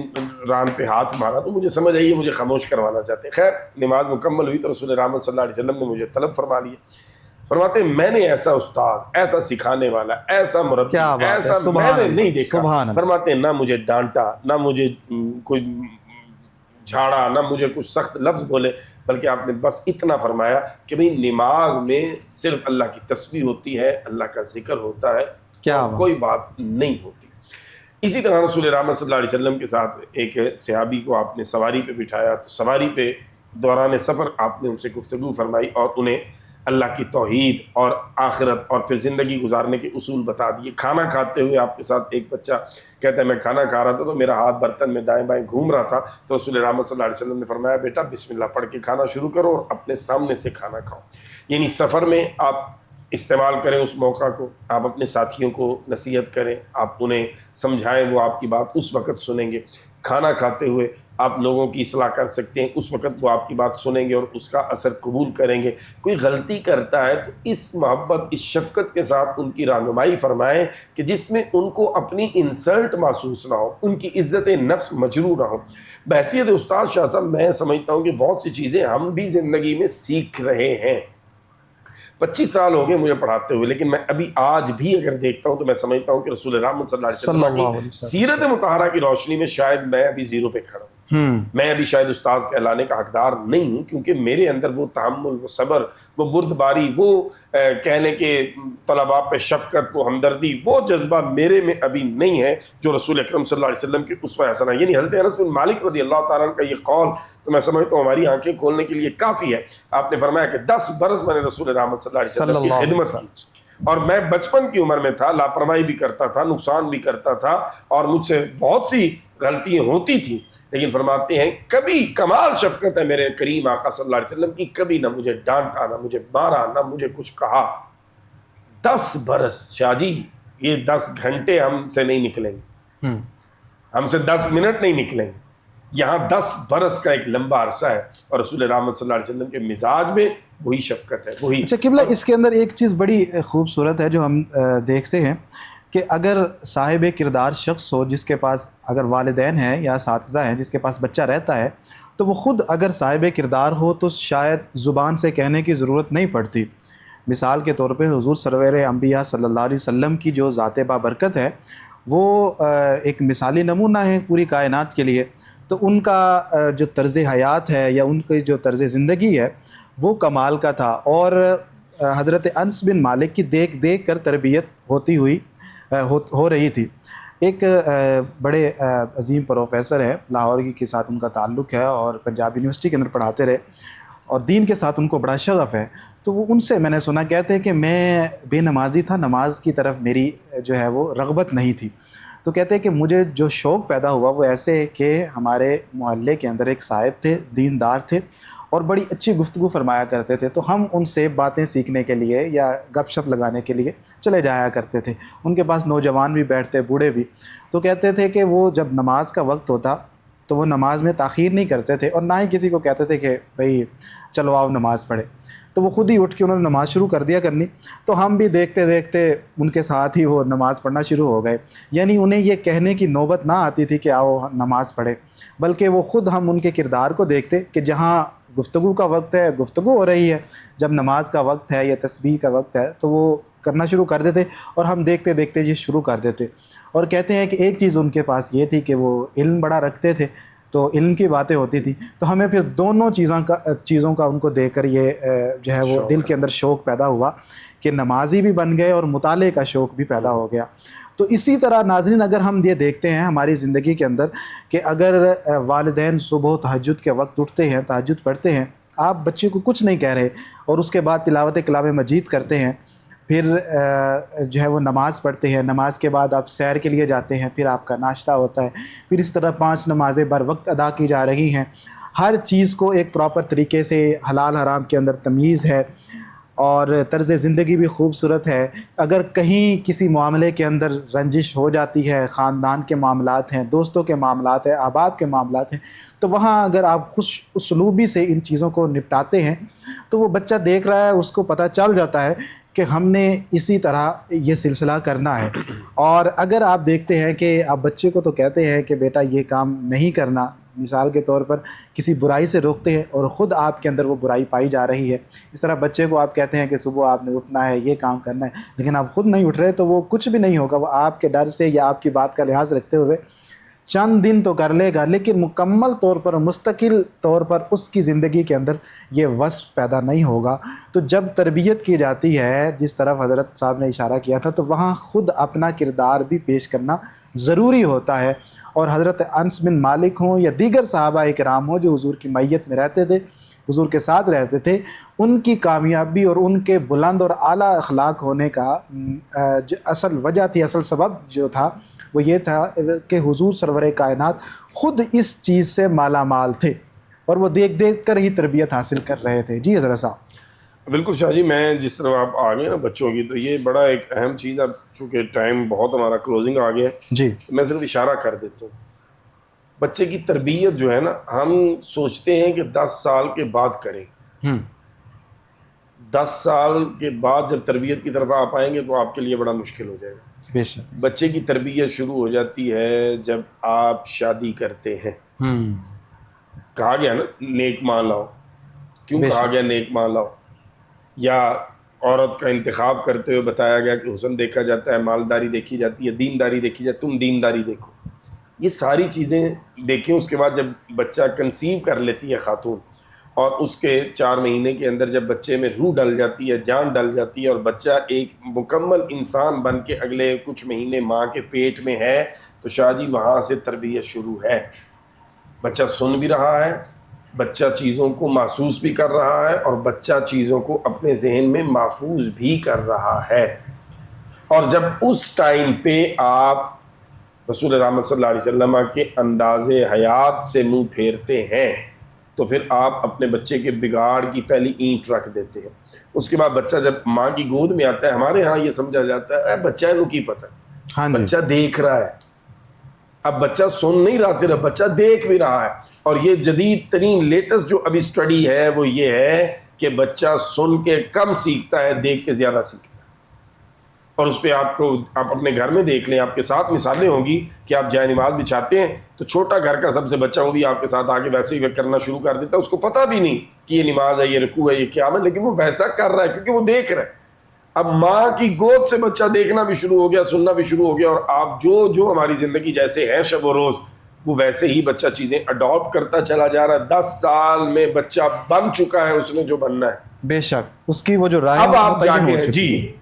ران پہ ہاتھ مارا تو مجھے سمجھ آئی مجھے خاموش کروانا چاہتے ہیں. خیر نماز مکمل ہوئی تو رسول رحمت صلی اللہ علیہ وسلم نے مجھے طلب فرما لیا. فرماتے ہیں میں نے ایسا استاد، ایسا سکھانے والا، ایسا مربی، ایسا میں نے نہیں دیکھا. فرماتے ہیں نہ مجھے ڈانٹا، نہ مجھے کوئی جھاڑا، نہ مجھے کچھ سخت لفظ بولے، بلکہ آپ نے بس اتنا فرمایا کہ بھئی نماز میں صرف اللہ کی تسبیح ہوتی ہے، اللہ کا ذکر ہوتا ہے، کیا کوئی بات نہیں ہوتی. اسی طرح رسول رحمت صلی اللہ علیہ وسلم کے ساتھ ایک صحابی کو آپ نے سواری پہ بٹھایا تو سواری پہ دوران سفر آپ نے ان سے گفتگو فرمائی اور انہیں اللہ کی توحید اور آخرت اور پھر زندگی گزارنے کے اصول بتا دیے. کھانا کھاتے ہوئے آپ کے ساتھ ایک بچہ کہتا ہے میں کھانا کھا رہا تھا تو میرا ہاتھ برتن میں دائیں بائیں گھوم رہا تھا تو رسول رحمت صلی اللہ علیہ وسلم نے فرمایا بیٹا بسم اللہ پڑھ کے کھانا شروع کرو اور اپنے سامنے سے کھانا کھاؤ. یعنی سفر میں آپ استعمال کریں اس موقع کو، آپ اپنے ساتھیوں کو نصیحت کریں، آپ انہیں سمجھائیں، وہ آپ کی بات اس وقت سنیں گے. کھانا کھاتے ہوئے آپ لوگوں کی اصلاح کر سکتے ہیں، اس وقت وہ آپ کی بات سنیں گے اور اس کا اثر قبول کریں گے۔ کوئی غلطی کرتا ہے تو اس محبت، اس شفقت کے ساتھ ان کی رہنمائی فرمائیں کہ جس میں ان کو اپنی انسلٹ محسوس نہ ہو، ان کی عزت نفس مجروح نہ ہو۔ بحیثیت استاد شاہ صاحب میں سمجھتا ہوں کہ بہت سی چیزیں ہم بھی زندگی میں سیکھ رہے ہیں۔ 25 سال ہو گئے مجھے پڑھاتے ہوئے، لیکن میں ابھی آج بھی اگر دیکھتا ہوں تو میں سمجھتا ہوں کہ رسول رحمت صلی اللہ علیہ وسلم کی سیرت مطہرہ کی روشنی میں شاید میں ابھی زیرو پہ کھڑا ہوں۔ میں ابھی شاید استاذ کہلانے کا حقدار نہیں ہوں، کیونکہ میرے اندر وہ تحمل، وہ صبر، وہ بردباری، وہ کہنے کے طلباء پہ شفقت، وہ ہمدردی، وہ جذبہ میرے میں ابھی نہیں ہے جو رسول اکرم صلی اللہ علیہ وسلم کی اسوہ حسنہ۔ یعنی حضرت انس بن مالک رضی اللہ تعالیٰ عنہ کا یہ قول تو میں سمجھتا ہوں ہماری آنکھیں کھولنے کے لیے کافی ہے۔ آپ نے فرمایا کہ 10 برس میں نے رسول رحمت صلی اللہ علیہ وسلم کی خدمت کی، اور میں بچپن کی عمر میں تھا، لاپرواہی بھی کرتا تھا، نقصان بھی کرتا تھا، اور مجھ سے بہت سی غلطیاں ہوتی تھیں، لیکن فرماتے ہیں کبھی کمال شفقت ہے میرے کریم آقا صلی اللہ علیہ وسلم کی، کبھی نہ مجھے ڈانٹا، نہ مجھے مارا، نہ مجھے کچھ کہا۔ 10 برس شاہ جی، یہ 10 گھنٹے ہم سے نہیں نکلیں گے، ہم سے 10 منٹ نہیں نکلیں گے، یہاں 10 برس کا ایک لمبا عرصہ ہے، اور رسول رحمت صلی اللہ علیہ وسلم کے مزاج میں وہی شفقت ہے، وہی۔ اچھا قبلہ، اس کے اندر ایک چیز بڑی خوبصورت ہے جو ہم دیکھتے ہیں کہ اگر صاحب کردار شخص ہو، جس کے پاس اگر والدین ہیں یا اساتذہ ہیں، جس کے پاس بچہ رہتا ہے، تو وہ خود اگر صاحب کردار ہو تو شاید زبان سے کہنے کی ضرورت نہیں پڑتی۔ مثال کے طور پہ حضور سرور انبیاء صلی اللہ علیہ وسلم کی جو ذات بابرکت ہے، وہ ایک مثالی نمونہ ہے پوری کائنات کے لیے، تو ان کا جو طرز حیات ہے یا ان کی جو طرز زندگی ہے وہ کمال کا تھا، اور حضرت انس بن مالک کی دیکھ دیکھ کر تربیت ہو رہی تھی۔ ایک بڑے عظیم پروفیسر ہیں لاہور کے ساتھ ان کا تعلق ہے، اور پنجاب یونیورسٹی کے اندر پڑھاتے رہے، اور دین کے ساتھ ان کو بڑا شغف ہے۔ تو وہ ان سے میں نے سنا کہتے ہیں کہ میں بے نمازی تھا، نماز کی طرف میری جو ہے وہ رغبت نہیں تھی۔ تو کہتے ہیں کہ مجھے جو شوق پیدا ہوا وہ ایسے کہ ہمارے محلے کے اندر ایک صاحب تھے، دیندار تھے، اور بڑی اچھی گفتگو فرمایا کرتے تھے، تو ہم ان سے باتیں سیکھنے کے لیے یا گپ شپ لگانے کے لیے چلے جایا کرتے تھے۔ ان کے پاس نوجوان بھی بیٹھتے، بوڑھے بھی۔ تو کہتے تھے کہ وہ جب نماز کا وقت ہوتا تو وہ نماز میں تاخیر نہیں کرتے تھے، اور نہ ہی کسی کو کہتے تھے کہ بھئی چلو آؤ نماز پڑھے، تو وہ خود ہی اٹھ کے انہوں نے نماز شروع کر دیا کرنی۔ تو ہم بھی دیکھتے دیکھتے ان کے ساتھ ہی وہ نماز پڑھنا شروع ہو گئے۔ یعنی انہیں یہ کہنے کی نوبت نہ آتی تھی کہ آؤ نماز پڑھے، بلکہ وہ خود ہم ان کے کردار کو دیکھتے کہ جہاں گفتگو کا وقت ہے، گفتگو ہو رہی ہے، جب نماز کا وقت ہے یا تسبیح کا وقت ہے تو وہ کرنا شروع کر دیتے، اور ہم دیکھتے دیکھتے یہ شروع کر دیتے۔ اور کہتے ہیں کہ ایک چیز ان کے پاس یہ تھی کہ وہ علم بڑا رکھتے تھے، تو علم کی باتیں ہوتی تھی تو ہمیں پھر دونوں چیزوں کا ان کو دیکھ کر یہ جو ہے وہ دل کے اندر شوق پیدا ہوا کہ نمازی بھی بن گئے اور مطالعے کا شوق بھی پیدا ہو گیا۔ تو اسی طرح ناظرین اگر ہم یہ دیکھتے ہیں ہماری زندگی کے اندر کہ اگر والدین صبح تہجد کے وقت اٹھتے ہیں، تہجد پڑھتے ہیں، آپ بچے کو کچھ نہیں کہہ رہے، اور اس کے بعد تلاوت کلام مجید کرتے ہیں، پھر جو ہے وہ نماز پڑھتے ہیں، نماز کے بعد آپ سیر کے لیے جاتے ہیں، پھر آپ کا ناشتہ ہوتا ہے، پھر اس طرح 5 نمازیں بر وقت ادا کی جا رہی ہیں، ہر چیز کو ایک پراپر طریقے سے حلال حرام کے اندر تمیز ہے، اور طرز زندگی بھی خوبصورت ہے۔ اگر کہیں کسی معاملے کے اندر رنجش ہو جاتی ہے، خاندان کے معاملات ہیں، دوستوں کے معاملات ہیں، احباب کے معاملات ہیں، تو وہاں اگر آپ خوش اسلوبی سے ان چیزوں کو نپٹاتے ہیں تو وہ بچہ دیکھ رہا ہے، اس کو پتہ چل جاتا ہے کہ ہم نے اسی طرح یہ سلسلہ کرنا ہے۔ اور اگر آپ دیکھتے ہیں کہ آپ بچے کو تو کہتے ہیں کہ بیٹا یہ کام نہیں کرنا، مثال کے طور پر کسی برائی سے روکتے ہیں اور خود آپ کے اندر وہ برائی پائی جا رہی ہے، اس طرح بچے کو آپ کہتے ہیں کہ صبح آپ نے اٹھنا ہے، یہ کام کرنا ہے، لیکن آپ خود نہیں اٹھ رہے، تو وہ کچھ بھی نہیں ہوگا، وہ آپ کے ڈر سے یا آپ کی بات کا لحاظ رکھتے ہوئے چند دن تو کر لے گا، لیکن مکمل طور پر، مستقل طور پر اس کی زندگی کے اندر یہ وصف پیدا نہیں ہوگا۔ تو جب تربیت کی جاتی ہے، جس طرف حضرت صاحب نے اشارہ کیا تھا، تو وہاں خود اپنا کردار بھی پیش کرنا ضروری ہوتا ہے۔ اور حضرت انس بن مالک ہوں یا دیگر صحابہ کرام ہوں جو حضور کی معیت میں رہتے تھے، حضور کے ساتھ رہتے تھے، ان کی کامیابی اور ان کے بلند اور اعلیٰ اخلاق ہونے کا جو اصل وجہ تھی، اصل سبب جو تھا وہ یہ تھا کہ حضور سرور کائنات خود اس چیز سے مالا مال تھے، اور وہ دیکھ دیکھ کر ہی تربیت حاصل کر رہے تھے۔ جی حضرت صاحب۔ بالکل شاہ جی، میں جس طرح آپ آ گئے نا بچوں کی، تو یہ بڑا ایک اہم چیز ہے، چونکہ ٹائم بہت ہمارا کلوزنگ آ گیا ہے، جی میں صرف اشارہ کر دیتا ہوں۔ بچے کی تربیت جو ہے نا، ہم سوچتے ہیں کہ 10 سال کے بعد کریں. 10 سال کے بعد جب تربیت کی طرف آپ آئیں گے تو آپ کے لیے بڑا مشکل ہو جائے گا. بے شک. بچے کی تربیت شروع ہو جاتی ہے جب آپ شادی کرتے ہیں. کہا گیا نا نیک ماں لاؤ. کیوں کہا گیا نیک ماں لاؤ؟ یا عورت کا انتخاب کرتے ہوئے بتایا گیا کہ حسن دیکھا جاتا ہے، مالداری دیکھی جاتی ہے، دینداری دیکھی جاتی ہے، تم دینداری دیکھو. یہ ساری چیزیں دیکھیں. اس کے بعد جب بچہ کنسیو کر لیتی ہے خاتون، اور اس کے 4 مہینے کے اندر جب بچے میں روح ڈل جاتی ہے، جان ڈل جاتی ہے، اور بچہ ایک مکمل انسان بن کے اگلے کچھ مہینے ماں کے پیٹ میں ہے، تو شاہ جی وہاں سے تربیت شروع ہے. بچہ سن بھی رہا ہے، بچہ چیزوں کو محسوس بھی کر رہا ہے، اور بچہ چیزوں کو اپنے ذہن میں محفوظ بھی کر رہا ہے. اور جب اس ٹائم پہ آپ رسول رحمت صلی اللہ علیہ وسلم کے انداز حیات سے منہ پھیرتے ہیں، تو پھر آپ اپنے بچے کے بگاڑ کی پہلی اینٹ رکھ دیتے ہیں. اس کے بعد بچہ جب ماں کی گود میں آتا ہے، ہمارے ہاں یہ سمجھا جاتا ہے بچہ نو کی پتہ، بچہ دیکھ رہا ہے. اب بچہ سن نہیں رہا، صرف بچہ دیکھ بھی رہا ہے. اور یہ جدید ترین لیٹسٹ جو ابھی اسٹڈی ہے وہ یہ ہے کہ بچہ سن کے کم سیکھتا ہے، دیکھ کے زیادہ سیکھتا ہے. اور اس پہ آپ اپنے گھر میں دیکھ لیں، آپ کے ساتھ مثالیں ہوں گی کہ آپ جائے نماز بچھاتے ہیں تو چھوٹا گھر کا سب سے بچہ وہ بھی آپ کے ساتھ آگے ویسے ہی کرنا شروع کر دیتا ہے. اس کو پتہ بھی نہیں کہ یہ نماز ہے، یہ رکوع ہے، یہ قیام ہے، لیکن وہ ویسا کر رہا ہے کیونکہ وہ دیکھ رہا ہے. اب ماں کی گود سے بچہ دیکھنا بھی شروع ہو گیا، سننا بھی شروع ہو گیا، اور آپ جو ہماری زندگی جیسے ہے شب و روز، وہ ویسے ہی بچہ چیزیں اڈاپٹ کرتا چلا جا رہا ہے. 10 سال میں بچہ بن چکا ہے اس نے جو بننا ہے. بے شک اس کی وہ جو راہ اب آپ جا کے جی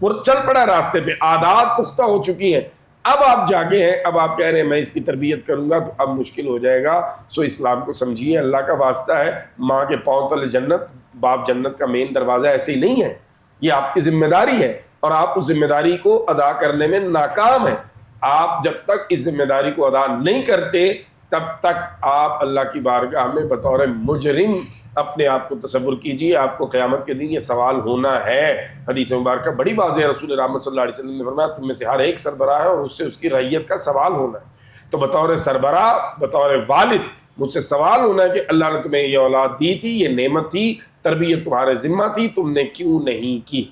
وہ چل پڑا راستے پہ، عادات پختہ ہو چکی ہیں. اب آپ جاگے ہیں، اب آپ کہہ رہے ہیں میں اس کی تربیت کروں گا، تو اب مشکل ہو جائے گا. سو اسلام کو سمجھیے، اللہ کا واسطہ ہے. ماں کے پاؤں تلے جنت، باپ جنت کا مین دروازہ ایسے ہی نہیں ہے. یہ آپ کی ذمہ داری ہے، اور آپ اس ذمہ داری کو ادا کرنے میں ناکام ہیں. آپ جب تک اس ذمہ داری کو ادا نہیں کرتے تب تک آپ اللہ کی بارگاہ میں بطور مجرم اپنے آپ کو تصور کیجئے. آپ کو قیامت کے دن یہ سوال ہونا ہے. حدیث مبارکہ بڑی واضح ہے، رسول رحمت صلی اللہ علیہ وسلم نے فرمایا تم میں سے ہر ایک سربراہ ہے، اور اس سے اس کی رعیت کا سوال ہونا ہے. تو بطور سربراہ، بطور والد مجھ سے سوال ہونا ہے کہ اللہ نے تمہیں یہ اولاد دی تھی، یہ نعمت تھی، تربیت تمہارے ذمہ تھی، تم نے کیوں نہیں کی.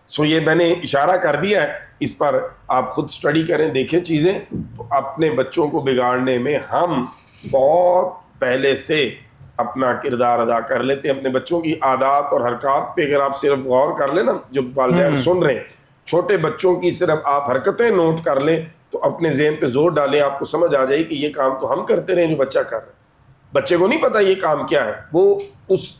سو یہ میں نے اشارہ کر دیا ہے، اس پر آپ خود سٹڈی کریں، دیکھیں چیزیں. تو اپنے بچوں کو بگاڑنے میں ہم بہت پہلے سے اپنا کردار ادا کر لیتے ہیں. اپنے بچوں کی عادات اور حرکات پہ اگر آپ صرف غور کر لیں نا، جو والدین سن رہے ہیں، چھوٹے بچوں کی صرف آپ حرکتیں نوٹ کر لیں تو اپنے ذہن پہ زور ڈالیں، آپ کو سمجھ آ جائے کہ یہ کام تو ہم کرتے رہے جو بچہ کر رہے ہیں. بچے کو نہیں پتا یہ کام کیا ہے، وہ اس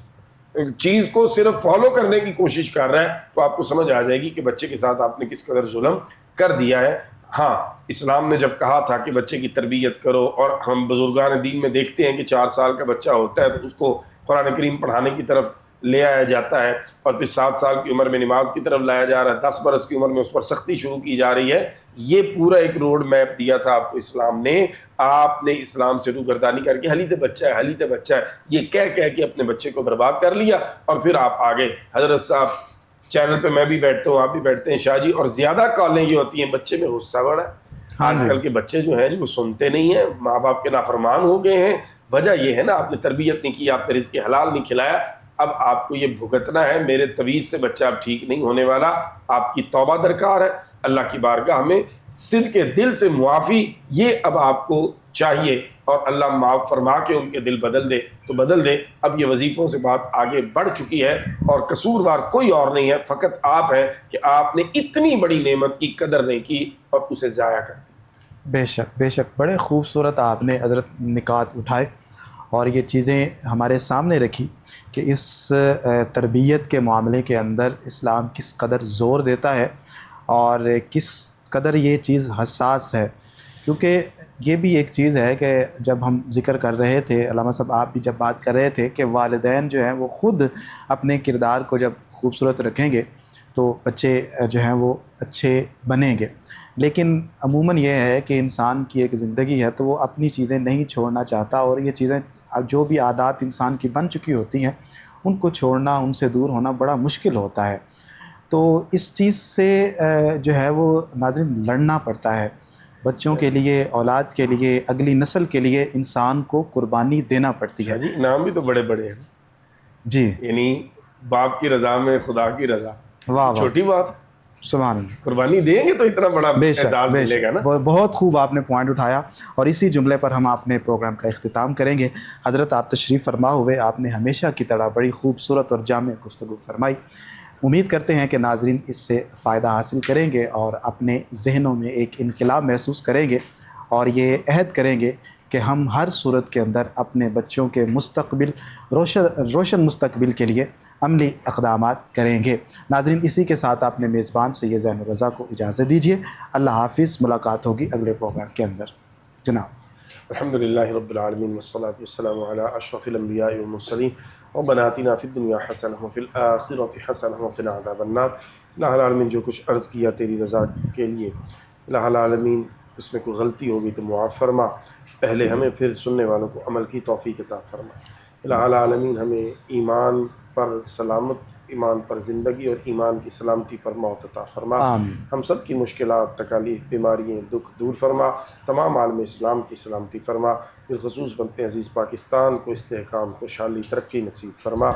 چیز کو صرف فالو کرنے کی کوشش کر رہا ہے. تو آپ کو سمجھ آ جائے گی کہ بچے کے ساتھ آپ نے کس قدر ظلم کر دیا ہے. ہاں، اسلام نے جب کہا تھا کہ بچے کی تربیت کرو، اور ہم بزرگان دین میں دیکھتے ہیں کہ 4 سال کا بچہ ہوتا ہے تو اس کو قرآن کریم پڑھانے کی طرف لے آیا جاتا ہے، اور پھر 7 سال کی عمر میں نماز کی طرف لایا جا رہا ہے، 10 برس کی عمر میں اس پر سختی شروع کی جا رہی ہے. یہ پورا ایک روڈ میپ دیا تھا آپ کو اسلام نے. آپ نے اسلام سے روگردانی کر کے حلیت بچہ ہے، حلیت بچہ ہے یہ کہہ کے اپنے بچے کو برباد کر لیا. اور پھر آپ آگے حضرت صاحب چینل پہ میں بھی بیٹھتا ہوں، آپ بھی بیٹھتے ہیں شاہ جی، اور زیادہ کالیں یہ ہوتی ہیں بچے میں غصہ بڑا ہے. آج کل کے بچے جو ہیں وہ سنتے نہیں ہیں، ماں باپ کے نافرمان ہو گئے ہیں. وجہ یہ ہے نا، آپ نے تربیت نہیں کی، آپ نے رزق حلال نہیں کھلایا. اب آپ کو یہ بھگتنا ہے. میرے طویز سے بچہ اب ٹھیک نہیں ہونے والا. آپ کی توبہ درکار ہے، اللہ کی بارگاہ میں صدق کے دل سے معافی یہ اب آپ کو چاہیے، اور اللہ معاف فرما کے ان کے دل بدل دے تو بدل دے. اب یہ وظیفوں سے بات آگے بڑھ چکی ہے، اور قصوروار کوئی اور نہیں ہے، فقط آپ ہیں کہ آپ نے اتنی بڑی نعمت کی قدر نہیں کی اور اسے ضائع کر دیا. بے شک بے شک، بڑے خوبصورت آپ نے حضرت نکات اٹھائے اور یہ چیزیں ہمارے سامنے رکھی کہ اس تربیت کے معاملے کے اندر اسلام کس قدر زور دیتا ہے اور کس قدر یہ چیز حساس ہے. کیونکہ یہ بھی ایک چیز ہے کہ جب ہم ذکر کر رہے تھے، علامہ صاحب آپ بھی جب بات کر رہے تھے کہ والدین جو ہیں وہ خود اپنے کردار کو جب خوبصورت رکھیں گے تو بچے جو ہیں وہ اچھے بنیں گے. لیکن عموماً یہ ہے کہ انسان کی ایک زندگی ہے تو وہ اپنی چیزیں نہیں چھوڑنا چاہتا، اور یہ چیزیں جو بھی عادات انسان کی بن چکی ہوتی ہیں ان کو چھوڑنا، ان سے دور ہونا بڑا مشکل ہوتا ہے. تو اس چیز سے جو ہے وہ ناظرین لڑنا پڑتا ہے. بچوں کے لیے، اولاد کے لیے، اگلی نسل کے لیے انسان کو قربانی دینا پڑتی ہے. جی انعام بھی تو بڑے بڑے ہیں. جی یعنی باپ کی رضا میں خدا کی رضا واہ واہ، چھوٹی بات. سبحان اللہ. قربانی دیں گے تو اتنا بڑا بے شک اعزاز بے ملے گا نا. شک، بہت خوب آپ نے پوائنٹ اٹھایا، اور اسی جملے پر ہم اپنے پروگرام کا اختتام کریں گے. حضرت آپ تشریف فرما ہوئے، آپ نے ہمیشہ کی طرح بڑی خوبصورت اور جامع گفتگو فرمائی. امید کرتے ہیں کہ ناظرین اس سے فائدہ حاصل کریں گے اور اپنے ذہنوں میں ایک انقلاب محسوس کریں گے، اور یہ عہد کریں گے کہ ہم ہر صورت کے اندر اپنے بچوں کے مستقبل، روشن مستقبل کے لیے عملی اقدامات کریں گے. ناظرین اسی کے ساتھ اپنے میزبان سید زین الرضا کو اجازت دیجیے. اللہ حافظ. ملاقات ہوگی اگلے پروگرام کے اندر. جناب. الحمدللہ رب العالمین والصلاة والسلام علی اشرف الانبیاء والمرسلین ربنا آتنا فی الدنیا حسنہ وفی الآخرۃ حسنہ وقنا عذاب النار. الہ العالمین جو کچھ عرض کیا تیری رضا کے لیے، الہ العالمین اس میں کوئی غلطی ہوگی تو معاف فرما. پہلے ہمیں پھر سننے والوں کو عمل کی توفیق عطا فرما. الہ العالمین ہمیں ایمان پر سلامت، ایمان پر زندگی اور ایمان کی سلامتی پر موت عطا فرما. آمین. ہم سب کی مشکلات، تکالیف، بیماریاں، دکھ دور فرما. تمام عالم اسلام کی سلامتی فرما. بالخصوص وطن عزیز پاکستان کو استحکام، خوشحالی، ترقی نصیب فرما.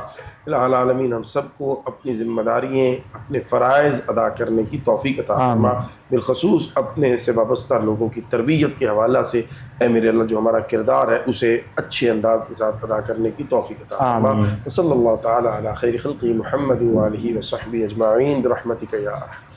الہ العالمین ہم سب کو اپنی ذمہ داریاں، اپنے فرائض ادا کرنے کی توفیق عطا فرما. آمین. بالخصوص اپنے سے وابستہ لوگوں کی تربیت کے حوالہ سے اے میرے اللہ جو ہمارا کردار ہے اسے اچھے انداز کے ساتھ ادا کرنے کی توفیق عطا فرما. آمین. صلی اللہ تعالی علی خیر خلقہ محمد وآلہ وصحبہ اجمعین برحمتک یا ارحم.